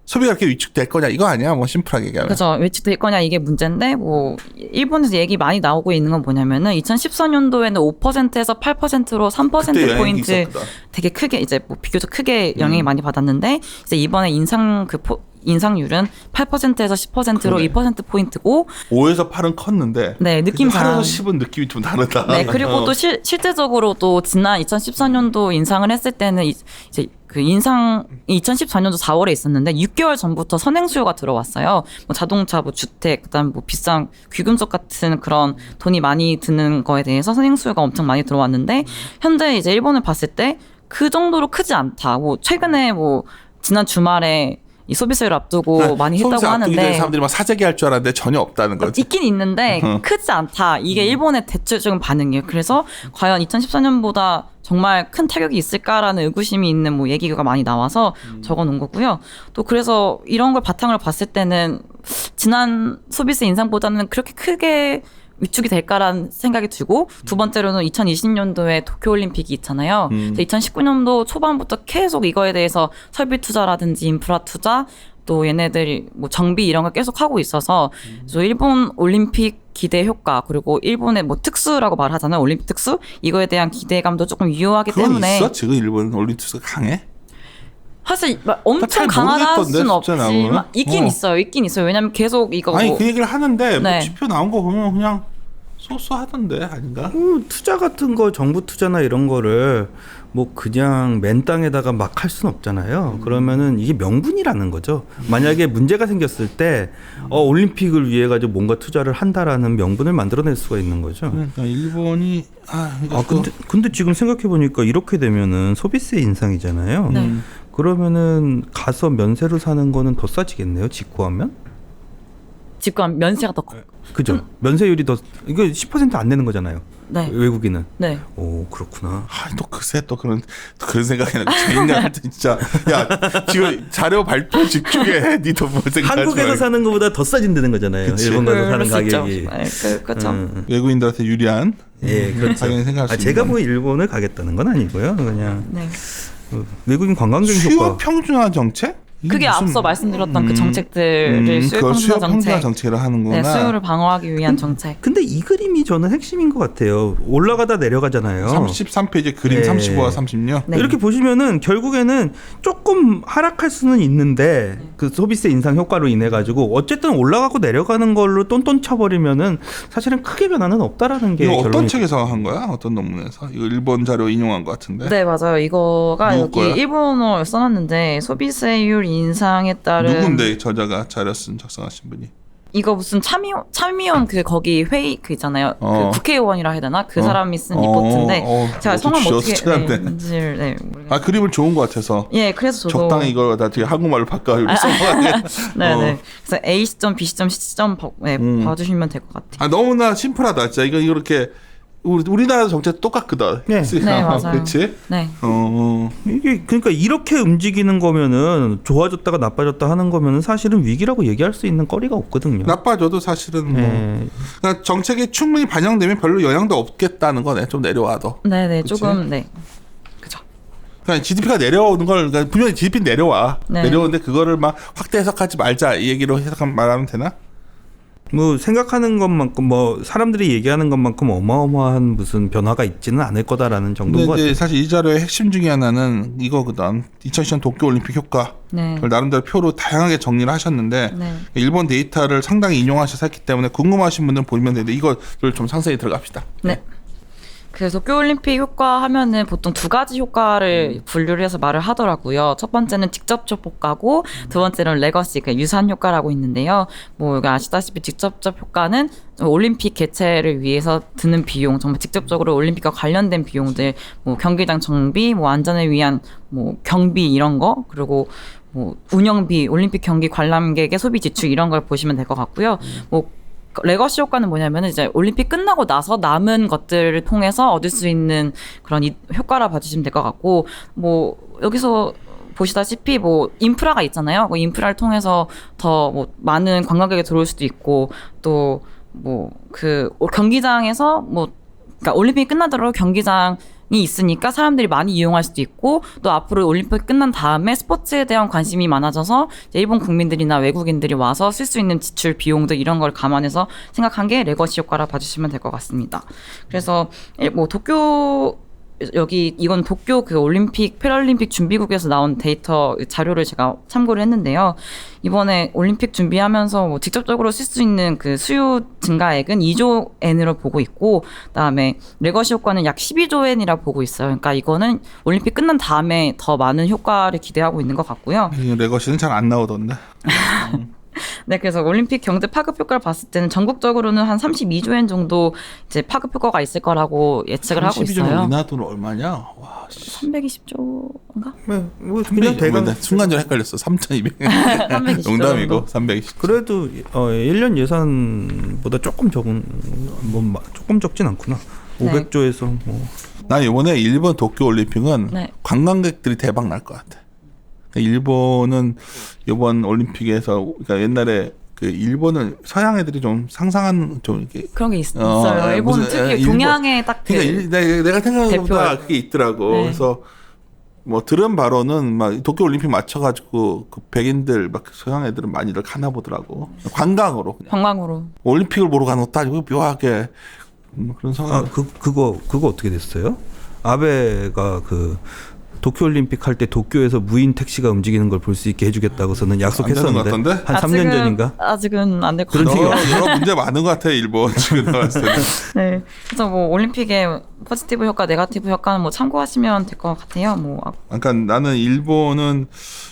소비가 이렇게 위축될 거냐 이거 아니야? 뭐 심플하게 얘기하면. 그렇죠. 위축될 거냐 이게 문제인데 뭐 일본에서 얘기 많이 나오고 있는 건 뭐냐면은 2014년도에는 5%에서 8%로 3% 포인트 되게 크게 이제 뭐 비교적 크게 영향이 많이 받았는데 이제 이번에 인상률은 8%에서 10%로 그러네. 2% 포인트고 5에서 8은 컸는데 네, 느낌상 8에서 10은 느낌이 좀 다르다. 네, 그리고 또 실제적으로 또 지난 2014년도 인상을 했을 때는 이제 그 인상이 2014년도 4월에 있었는데 6개월 전부터 선행 수요가 들어왔어요. 뭐 자동차, 뭐 주택, 그다음 뭐 비싼 귀금속 같은 그런 돈이 많이 드는 거에 대해서 선행 수요가 엄청 많이 들어왔는데 현재 이제 일본을 봤을 때 그 정도로 크지 않다. 뭐 최근에 뭐 지난 주말에 이 소비세를 앞두고 많이 했다고 하는데 사람들이 막 사재기 할 줄 알았는데 전혀 없다는 거지. 있긴 있는데 크지 않다. 이게 일본의 대체적인 반응이에요. 그래서 과연 2014년보다 정말 큰 타격이 있을까라는 의구심이 있는 뭐 얘기가 많이 나와서 적어놓은 거고요. 또 그래서 이런 걸 바탕으로 봤을 때는 지난 소비세 인상보다는 그렇게 크게 위축이 될까라는 생각이 들고 두 번째로는 2020년도에 도쿄올림픽이 있잖아요. 2019년도 초반부터 계속 이거에 대해서 설비 투자라든지 인프라 투자 또 얘네들이 뭐 정비 이런 걸 계속 하고 있어서 그래서 일본 올림픽 기대 효과 그리고 일본의 뭐 특수라고 말하잖아요. 올림픽 특수 이거에 대한 기대감도 조금 유효하기 그건 때문에 있어? 지금 일본 올림픽스가 강해? 사실 막 엄청 잘 강하다 할 모르겠던데, 수는 숫자 없지만 나오면? 있긴 있어요. 왜냐면 계속 이거 아니 뭐 그 얘기를 하는데 뭐 네. 지표 나온 거 보면 그냥 쏘쏘하던데 아닌가? 투자 같은 거 정부 투자나 이런 거를 뭐 그냥 맨 땅에다가 막 할 수는 없잖아요. 그러면은 이게 명분이라는 거죠. 만약에 문제가 생겼을 때 올림픽을 위해 가지고 뭔가 투자를 한다라는 명분을 만들어낼 수가 있는 거죠. 그러니까 일본이 근데 지금 생각해 보니까 이렇게 되면은 소비세 인상이잖아요. 네. 그러면은 가서 면세로 사는 거는 더 싸지겠네요. 직구하면? 집값 면세가 더 그죠. 면세율이 더 이거 10% 안 내는 거잖아요. 네. 외국인은. 네. 오 그렇구나. 또 글쎄 또 그런 생각이 나고 저 인간한테 진짜 야 지금 자료 발표 집중해 니도 뭘 생각하지 한국에서 말고. 사는 것보다 더 싸진다는 거잖아요. 그치. 일본 가서 사는 그럴 수 있죠. 가격이. 네, 그렇죠. 외국인들한테 유리한 예, 그렇죠. 당연히 생각할 수 제가 있는 뭐 일본을 가겠다는 건 아니고요. 그냥 네. 외국인 관광객 수요 효과. 평준화 정책? 이게 그게 무슨- 앞서 말씀드렸던 그 정책들을 수요 그걸 수요 평준화 평준화 정책, 정책을 하는구나. 네, 수요를 방어하기 위한 정책. 근데 이 그림이 저는 핵심인 것 같아요. 올라가다 내려가잖아요. 33페이지 그림 네. 35와 36. 네. 이렇게 보시면은 결국에는 조금 하락할 수는 있는데 그 소비세 인상 효과로 인해 가지고 어쨌든 올라가고 내려가는 걸로 똔똔 쳐버리면은 사실은 크게 변화는 없다라는 게 이거 어떤 결론이 책에서 한 거야? 어떤 논문에서? 이거 일본 자료 인용한 것 같은데. 네, 맞아요. 이거가 누구 여기 거야? 일본어 써놨는데 소비세율 인상에 따른 누군데 저자가 자료 쓴 작성하신 분이? 이거 무슨 참의원 그 거기 회의 그 있잖아요. 그 국회의원이라 해야 되나? 그 사람이 쓴 리포트인데 제가 성함 어떻게 인지를 모르겠어요. 아 그림은 좋은 것 같아서. 예, 그래서 저도 적당히 이걸 다 되게 한국말로 바꿔 써봐야 네. 그래서 A 시점, B 시점, C 시점 봐주시면 될 것 같아요. 아 너무나 심플하다. 진짜 이거 이렇게 우리나라 정책 똑같거든. 네. 네, 맞아요. 그렇지? 네. 이게 그러니까 이렇게 움직이는 거면은 좋아졌다가 나빠졌다 하는 거면은 사실은 위기라고 얘기할 수 있는 거리가 없거든요. 나빠져도 사실은 뭐 그러니까 정책이 충분히 반영되면 별로 영향도 없겠다는 거네. 좀 내려와도. 네, 그치? 조금 네. 그죠. 그러니까 GDP가 내려오는 걸 그러니까 분명히 GDP 내려와. 네. 내려오는데 그거를 막 확대 해석하지 말자 이 얘기로 말하면 되나? 뭐 생각하는 것만큼 뭐 사람들이 얘기하는 것만큼 어마어마한 무슨 변화가 있지는 않을 거다라는 정도인 것 근데 같아요. 이제 사실 이 자료의 핵심 중에 하나는 이거거든. 2010년 도쿄올림픽 효과. 네. 그걸 나름대로 표로 다양하게 정리를 하셨는데 네. 일본 데이터를 상당히 인용하셔서 했기 때문에 궁금하신 분들은 보시면 되는데 이거를 좀 상세히 들어갑시다. 네. 그래서 도쿄올림픽 효과 하면은 보통 두 가지 효과를 분류를 해서 말을 하더라고요. 첫 번째는 직접적 효과고 두 번째는 레거시, 그 유산 효과라고 있는데요. 뭐 여기 아시다시피 직접적 효과는 올림픽 개최를 위해서 드는 비용, 정말 직접적으로 올림픽과 관련된 비용들, 뭐 경기장 정비, 뭐 안전을 위한 뭐 경비 이런 거, 그리고 뭐 운영비, 올림픽 경기 관람객의 소비 지출 이런 걸 보시면 될 것 같고요. 뭐 레거시 효과는 뭐냐면은 이제 올림픽 끝나고 나서 남은 것들을 통해서 얻을 수 있는 그런 효과라 봐주시면 될 것 같고, 뭐 여기서 보시다시피 뭐 인프라가 있잖아요. 그 인프라를 통해서 더 뭐 많은 관광객이 들어올 수도 있고, 또 뭐 그 경기장에서 뭐 그러니까 올림픽이 끝나더라도 경기장이 있으니까 사람들이 많이 이용할 수도 있고, 또 앞으로 올림픽 끝난 다음에 스포츠에 대한 관심이 많아져서 이제 일본 국민들이나 외국인들이 와서 쓸 수 있는 지출 비용들 이런 걸 감안해서 생각한 게 레거시 효과라 봐주시면 될 것 같습니다. 그래서 뭐 도쿄 여기 이건 도쿄 그 올림픽 패럴림픽 준비국에서 나온 데이터 자료를 제가 참고를 했는데요. 이번에 올림픽 준비하면서 뭐 직접적으로 쓸 수 있는 그 수요 증가액은 2조 엔으로 보고 있고, 그다음에 레거시 효과는 약 12조 엔이라 보고 있어요. 그러니까 이거는 올림픽 끝난 다음에 더 많은 효과를 기대하고 있는 것 같고요. 이 레거시는 잘 안 나오던데. 네, 그래서 올림픽 경제 파급 효과를 봤을 때는 전국적으로는 한 32조 엔 정도 이제 파급 효과가 있을 거라고 예측을 하고 32조 있어요. 우리나라 돈 얼마냐? 와, 320조인가? 네, 뭐 그냥 320. 대강 순간적으로 헷갈렸어. 3,200. 320조 농담이고 정도. 320. 그래도 1년 예산보다 조금 적은 뭐 조금 적진 않구나. 네. 500조에서 뭐 난 이번에 일본 도쿄 올림픽은 네. 관광객들이 대박 날 것 같아. 일본은 이번 올림픽에서 그러니까 옛날에 그 일본은 서양 애들이 좀 상상한 좀 이렇게 그런 게 있어요. 일본 무슨, 특유의 일본- 동양의 딱 그 그러니까 내가 생각한 것보다 대표할. 그게 있더라고. 네. 그래서 뭐 들은 바로는 막 도쿄 올림픽 맞춰가지고 그 백인들 막 서양 애들은 많이들 가나 보더라고. 관광으로 그냥. 관광으로. 올림픽을 보러 가는 것도 아니고 묘하게 그런 상황. 그거 어떻게 됐어요? 아베가 그 도쿄올림픽 할 때 도쿄에서 무인 택시가 움직이는 걸 볼 수 있게 해주겠다고서는 약속했었는데 안 되는 것 같던데? 한 3년 전인가? 아직은 안 될 것 그런 같아요. 얘기 여러 문제 많은 것 같아 일본 지금 나왔을 때는. 네. 그래서 뭐 올림픽의 포지티브 효과, 네거티브 효과는 뭐 참고하시면 될 것 같아요. 뭐 그러니까 나는 일본은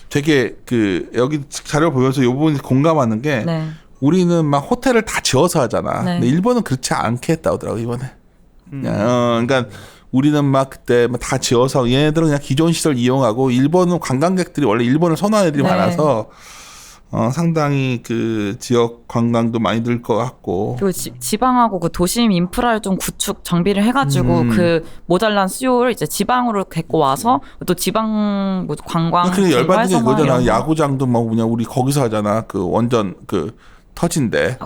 되게 그 여기 자료 보면서 이 부분 공감하는 게 네. 우리는 막 호텔을 다 지어서 하잖아. 네. 근데 일본은 그렇지 않게 했다 하더라고 이번에. 그러니까 우리는 막 그때 막 다 지어서 얘네들은 그냥 기존 시설 이용하고 일본은 관광객들이 원래 일본을 선호하는 애들이 네. 많아서 상당히 그 지역 관광도 많이 늘 것 같고. 그리고 지방하고 그 도심 인프라를 좀 구축 정비를 해가지고 그 모자란 수요를 이제 지방으로 데리고 와서 또 지방 뭐 관광 근데 열받는 게 활성화 그거잖아. 이런 거. 야구장도 막 그냥 우리 거기서 하잖아. 그 원전 그 터진데.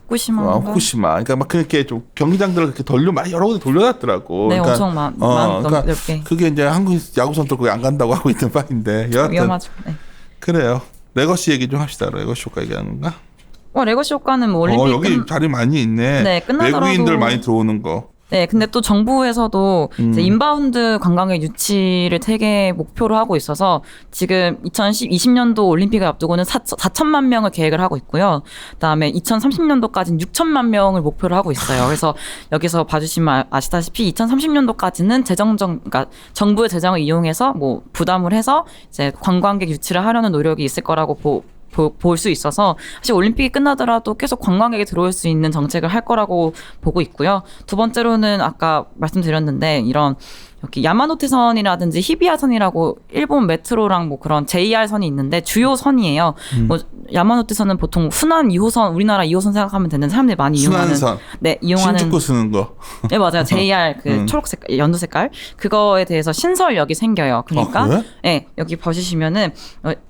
후쿠시마인가? 후쿠시마. 그러니까 막 그렇게 좀 경기장들을 그렇게 많이 여러 군데 돌려놨더라고. 네, 그러니까, 엄청 많 그러니까 넓게. 그게 이제 한국 야구 선수들 거기 안 간다고 하고 있는 바인데. 여하튼 위험하죠. 네. 그래요. 레거시 얘기 좀 합시다. 레거시 효과 얘기하는 건가? 레거시 효과는 뭐 올림픽 여기 자리 많이 있네. 네, 끝나더라도- 외국인들 많이 들어오는 거. 네, 근데 또 정부에서도 이제 인바운드 관광의 유치를 되게 목표로 하고 있어서 지금 2020년도 올림픽을 앞두고는 4천만 명을 계획을 하고 있고요. 그다음에 2030년도까지는 6천만 명을 목표로 하고 있어요. 그래서 여기서 봐주시면 아시다시피 2030년도까지는 그러니까 정부의 재정을 이용해서 뭐 부담을 해서 이제 관광객 유치를 하려는 노력이 있을 거라고 볼 수 있어서 사실 올림픽이 끝나더라도 계속 관광객이 들어올 수 있는 정책을 할 거라고 보고 있고요. 두 번째로는 아까 말씀드렸는데 이런 여기 야마노테선이라든지 히비야선이라고 일본 메트로랑 뭐 그런 JR선이 있는데 주요 선이에요. 뭐 야마노테선은 보통 순환 2호선, 우리나라 2호선 생각하면 되는 사람들이 많이 이용하는. 순환선. 네, 이용하는. 신주쿠 쓰는 거. 네, 맞아요. JR 그 초록 색깔, 연두 색깔. 그거에 대해서 신설역이 생겨요. 그러니까 그래? 네, 여기 보시면은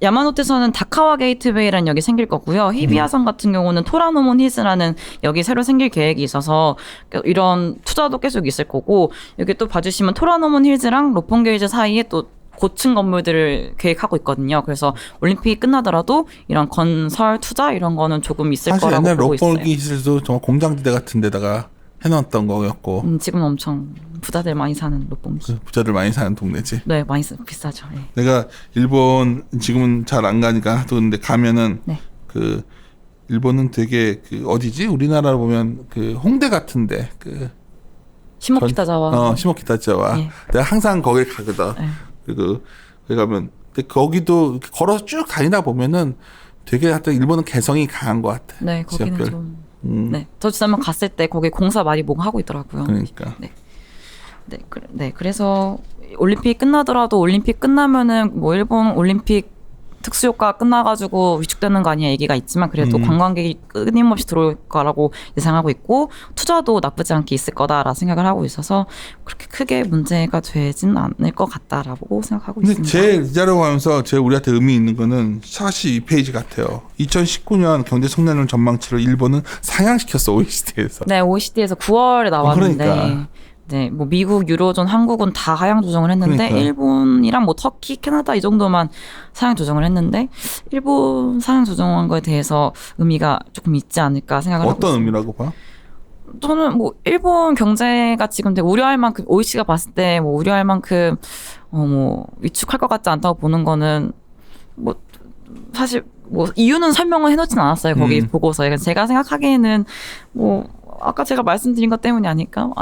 야마노테선은 다카와 게이트웨이라는 역이 생길 거고요. 히비야선 같은 경우는 토라노몬 히즈라는 역이 새로 생길 계획이 있어서 이런 투자도 계속 있을 거고, 여기 또 봐주시면 토라노몬 힐즈랑 로pon기 힐즈 사이에 또 고층 건물들을 계획하고 있거든요. 그래서 올림픽이 끝나더라도 이런 건설 투자 이런 거는 조금 있을 사실 거라고 옛날 보고 있어요. 롯데기 시설도 정말 공장지대 같은 데다가 해놨던 거였고 지금 엄청 부자들 많이 사는 롯봉지. 부자들 많이 사는 동네지. 네, 많이 비싸죠. 네. 내가 일본 지금은 잘 안 가니까 하도 근데 가면은 네. 그 일본은 되게 그 어디지? 우리나라로 보면 그 홍대 같은데 그 시모키타자와. 시모키타자와 예. 내가 항상 거길 가거든. 네. 그리고 거기 가면 근데 거기도 이렇게 걸어서 쭉 다니다 보면은 되게 하여튼 일본은 개성이 강한 것 같아. 네, 거기는 지역별. 좀. 네, 저 지난번 갔을 때 거기 공사 많이 뭔가 하고 있더라고요. 그러니까. 그래서 올림픽 끝나더라도 올림픽 끝나면은 뭐 일본 올림픽 특수효과 끝나가지고 위축되는 거 아니야 얘기가 있지만 그래도 관광객이 끊임없이 들어올 거라고 예상하고 있고 투자도 나쁘지 않게 있을 거다라 생각을 하고 있어서 그렇게 크게 문제가 되진 않을 것 같다라고 생각하고 근데 있습니다. 제일 이 자료 보면서 제일 우리한테 의미 있는 거는 42페이지 같아요. 2019년 경제 성장률 전망치를 일본은 상향시켰어 OECD에서. 네, OECD에서 9월에 나왔는데 그러니까. 네, 뭐 미국, 유로존, 한국은 다 하향 조정을 했는데 그러니까. 일본이랑 뭐 터키, 캐나다 이 정도만 상향 조정을 했는데 일본 상향 조정한 거에 대해서 의미가 조금 있지 않을까 생각을 하고 어떤 있습니다. 의미라고 봐? 저는 뭐 일본 경제가 지금 되게 우려할 만큼 OECD가 봤을 때 뭐 우려할 만큼 뭐 위축할 것 같지 않다고 보는 거는 뭐 사실 뭐 이유는 설명을 해놓진 않았어요 거기 보고서에. 제가 생각하기에는 뭐 아까 제가 말씀드린 것 때문이 아닐까요?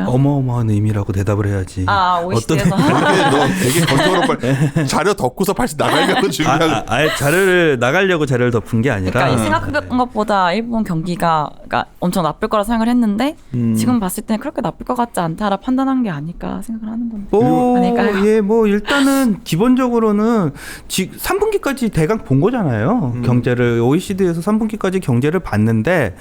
어마어마한 의미라고 대답을 해야지. OECD에서 너 되게 건조로 빨리 자료 덮고서 빨리 나가려고 준비하고. 자료를 나가려고 자료를 덮은 게 아니라. 그러니까 생각했던 것보다 일본 경기가 그러니까 엄청 나쁠 거라 생각을 했는데 지금 봤을 때는 그렇게 나쁠 것 같지 않다라 판단한 게 아닐까 생각을 하는 겁니다. 아닐까요? 예, 뭐 일단은 기본적으로는 3분기까지 대강 본 거잖아요. 경제를 OECD에서 3분기까지 경제를 봤는데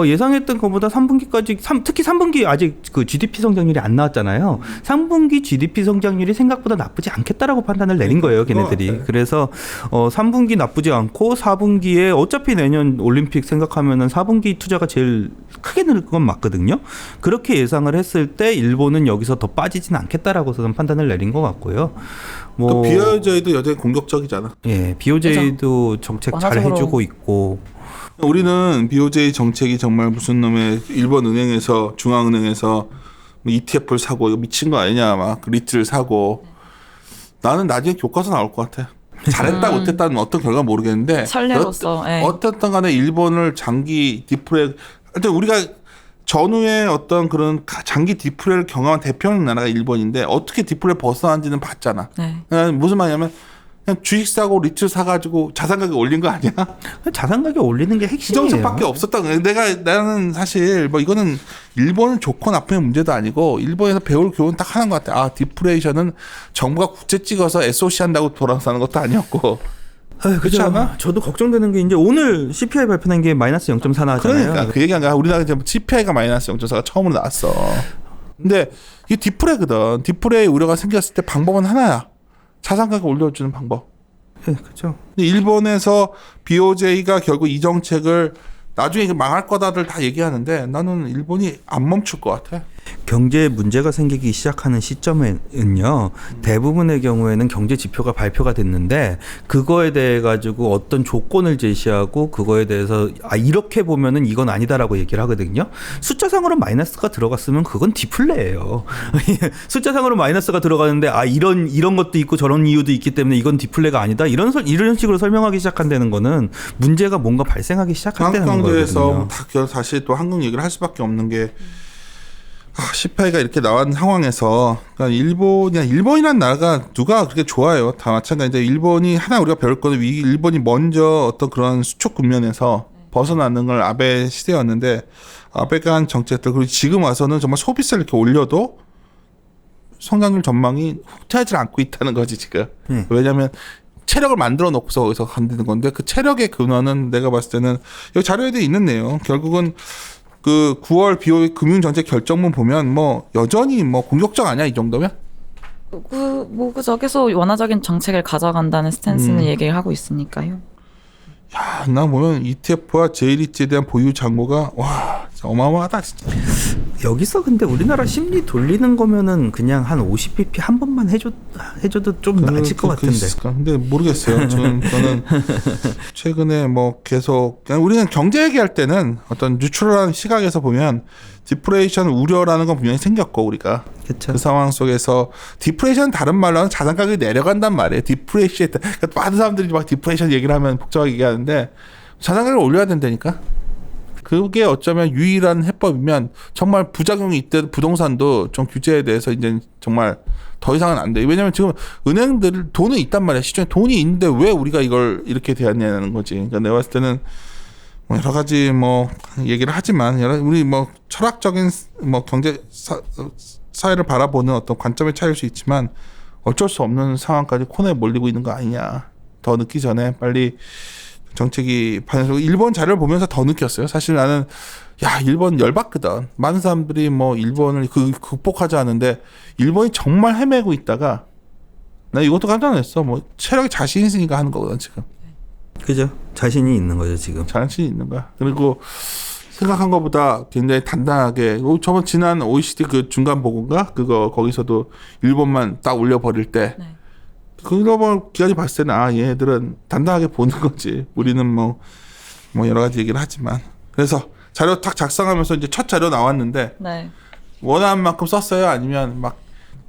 예상했던 것보다 3분기까지 특히 3분기 아직 그 GDP 성장률이 안 나왔잖아요. 3분기 GDP 성장률이 생각보다 나쁘지 않겠다라고 판단을 내린 거예요, 걔네들이. 그래서 3분기 나쁘지 않고 4분기에 어차피 내년 올림픽 생각하면은 4분기 투자가 제일 크게 늘 건 맞거든요. 그렇게 예상을 했을 때 일본은 여기서 더 빠지진 않겠다라고 저는 판단을 내린 것 같고요. 또 BOJ도 여전히 공격적이잖아. 예, BOJ도 정책 잘 완화적으로. 해주고 있고. 우리는 BOJ 정책이 정말 무슨 놈의 일본 은행에서 중앙은행에서 ETF를 사고 이거 미친 거 아니냐 막 리트를 사고 나는 나중에 교과서 나올 것 같아. 잘했다 못했다는 어떤 결과 모르겠는데 선례로서, 예. 어쨌든 간에 일본을 장기 디프레 하여튼 우리가 전후에 어떤 그런 장기 디프레를 경험한 대표하는 나라가 일본인데 어떻게 디프레 벗어난지는 봤잖아. 네. 무슨 말이냐면 그냥 주식 사고 리트 사가지고 자산 가격 올린 거 아니야? 자산 가격 올리는 게 핵심이에요. 부정책밖에 없었다. 나는 사실 뭐 이거는 일본은 좋고 나쁨의 문제도 아니고 일본에서 배울 교훈 딱 하는 것 같아. 디프레이션은 정부가 국채 찍어서 SOC 한다고 돌아서는 것도 아니었고. 그렇지 않아? 저도 걱정되는 게 이제 오늘 CPI 발표된 게 마이너스 0.4 나왔잖아요. 그러니까 그 얘기한 거야. 우리나라 이제 CPI가 마이너스 0.4가 처음으로 나왔어. 근데 이게 디프레거든. 디프레의 우려가 생겼을 때 방법은 하나야. 자산 가격 올려주는 방법. 네, 그렇죠. 근데 일본에서 BOJ가 결국 이 정책을 나중에 망할 거다들 다 얘기하는데 나는 일본이 안 멈출 것 같아. 경제에 문제가 생기기 시작하는 시점에는요, 대부분의 경우에는 경제 지표가 발표가 됐는데 그거에 대해 가지고 어떤 조건을 제시하고 그거에 대해서 이렇게 보면은 이건 아니다라고 얘기를 하거든요. 숫자상으로 마이너스가 들어갔으면 그건 디플레예요. 숫자상으로 마이너스가 들어가는데 이런 것도 있고 저런 이유도 있기 때문에 이건 디플레가 아니다. 이런 식으로 설명하기 시작한다는 거는 문제가 뭔가 발생하기 시작한다는 거거든요. 한국경제에서 다시 또 한국 얘기를 할 수밖에 없는 게 CPI가 이렇게 나온 상황에서 그러니까 일본이란 나라가 누가 그렇게 좋아요. 다 마찬가지인데 일본이 하나 우리가 배울 거는 일본이 먼저 어떤 그런 수축 국면에서 벗어나는 걸 아베 시대였는데 아베가 한 정책들 그리고 지금 와서는 정말 소비세를 이렇게 올려도 성장률 전망이 후퇴하지 않고 있다는 거지 지금. 왜냐하면 체력을 만들어 놓고서 거기서 간다는 건데 그 체력의 근원은 내가 봤을 때는 여기 자료에도 있는 내용. 결국은 그 9월 BOJ 금융정책 결정문 보면 뭐 여전히 뭐 공격적 아니야 이 정도면? 그저 계속 완화적인 정책을 가져간다는 스탠스는 얘기를 하고 있으니까요. 야, 나 보면 ETF와 J리츠에 대한 보유 잔고가 와 어마어마하다 진짜. 여기서 근데 우리나라 심리 돌리는 거면은 그냥 한 50bp 한 번만 해줘도 좀 나아질 것 같은데. 근데 모르겠어요. 저는 최근에 뭐 계속 그냥 우리는 경제 얘기할 때는 어떤 뉴트럴한 시각에서 보면 디프레이션 우려라는 건 분명히 생겼고 우리가 그쵸. 그 상황 속에서 디프레이션 다른 말로는 자산 가격이 내려간단 말이에요. 디프레이션 그러니까 많은 사람들이 막 디프레이션 얘기를 하면 복잡하게 얘기하는데 자산 가격을 올려야 된다니까. 그게 어쩌면 유일한 해법이면 정말 부작용이 있대 부동산도 좀 규제에 대해서 이제 정말 더 이상은 안 돼. 왜냐면 지금 은행들 돈은 있단 말이야. 시중에 돈이 있는데 왜 우리가 이걸 이렇게 대하냐는 거지. 그러니까 내가 봤을 때는 뭐 여러 가지 뭐 얘기를 하지만 우리 뭐 철학적인 뭐 경제 사회를 바라보는 어떤 관점의 차이일 수 있지만 어쩔 수 없는 상황까지 코너에 몰리고 있는 거 아니냐. 더 늦기 전에 빨리 정책이 반영되고 일본 자료를 보면서 더 느꼈어요. 사실 나는 일본 열받거든. 많은 사람들이 뭐 일본을 극복하자 하는데 일본이 정말 헤매고 있다가 나 이것도 깜짝 놀랐어. 뭐 체력이 자신 있으니까 하는 거거든 지금. 그죠? 자신이 있는 거죠 지금. 자신이 있는 거야. 그리고 생각한 것보다 굉장히 단단하게 저번 지난 OECD 그 중간 보고인가 그거 거기서도 일본만 딱 올려버릴 때 네. 글로벌 기관이 봤을 때는 얘들은 단단하게 보는 거지. 우리는 뭐 여러 가지 얘기를 하지만 그래서 자료 딱 작성하면서 이제 첫 자료 나왔는데 네. 원하는 만큼 썼어요? 아니면 막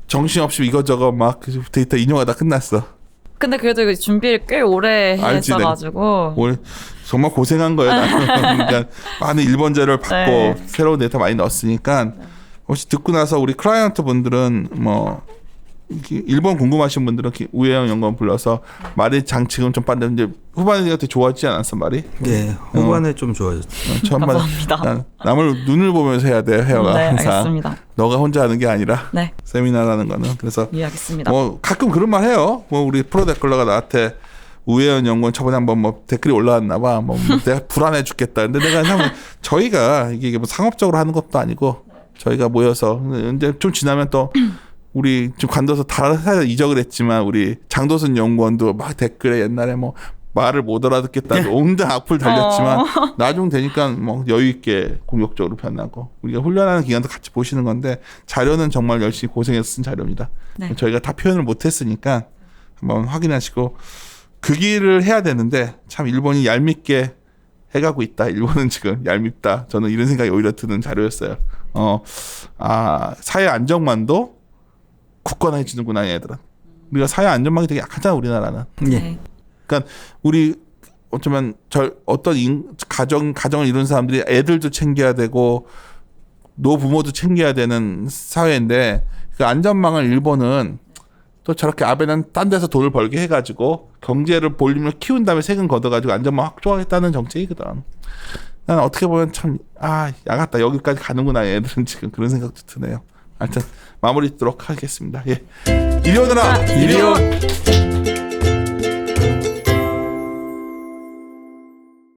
정신없이 이거저거 막 데이터 인용하다 끝났어? 근데 그래도 준비를 꽤 오래 했어가지고 정말 고생한 거예요. 그러니까 많은 일본 자료를 받고 네. 새로운 데이터 많이 넣었으니까 혹시 듣고 나서 우리 클라이언트 분들은 뭐 일본 궁금하신 분들은 우혜영 연구원 불러서 말이 지금 좀 빠른데 후반에 되게 좋아지지 않았어 말이? 네, 후반에 좀 좋아졌죠. 감사합니다. 남을 눈을 보면서 해야 돼 헤어가 네, 항상. 알겠습니다. 너가 혼자 하는 게 아니라 네. 세미나라는 거는 그래서 이해하겠습니다. 뭐 가끔 그런 말 해요. 뭐 우리 프로 댓글러가 나한테 우혜연 연구원 저번에 한번 뭐 댓글이 올라왔나 봐. 뭐 내가 불안해 죽겠다. 근데 내가 그냥 저희가 이게 뭐 상업적으로 하는 것도 아니고 저희가 모여서 이제 좀 지나면 또 우리 지금 관둬서 다른 회사에 이적을 했지만 우리 장도순 연구원도 막 댓글에 옛날에 뭐 말을 못 알아듣겠다고 온갖 악플 달렸지만 나중 되니까 뭐 여유 있게 공격적으로 변하고 우리가 훈련하는 기간도 같이 보시는 건데 자료는 정말 열심히 고생해서 쓴 자료입니다. 네. 저희가 다 표현을 못했으니까 한번 확인하시고 그 길을 해야 되는데 참 일본이 얄밉게 해가고 있다. 일본은 지금 얄밉다. 저는 이런 생각이 오히려 드는 자료였어요. 사회 안정망도 굳건해 주는구나 얘들은. 우리가 사회 안전망이 되게 약하잖아 우리나라는. 네. 그러니까 우리 어쩌면 어떤 가정을 이룬 사람들이 애들도 챙겨야 되고 노부모도 챙겨야 되는 사회인데 그 안전망을 일본은 또 저렇게 아베는 딴 데서 돈을 벌게 해가지고 경제를 볼륨을 키운 다음에 세금 걷어가지고 안전망 확보하겠다는 정책이거든. 난 어떻게 보면 참 야같다 여기까지 가는구나 얘들은 지금 그런 생각도 드네요. 하여튼 마무리 짓도록 하겠습니다. 예. 이리 오너라. 이리 오.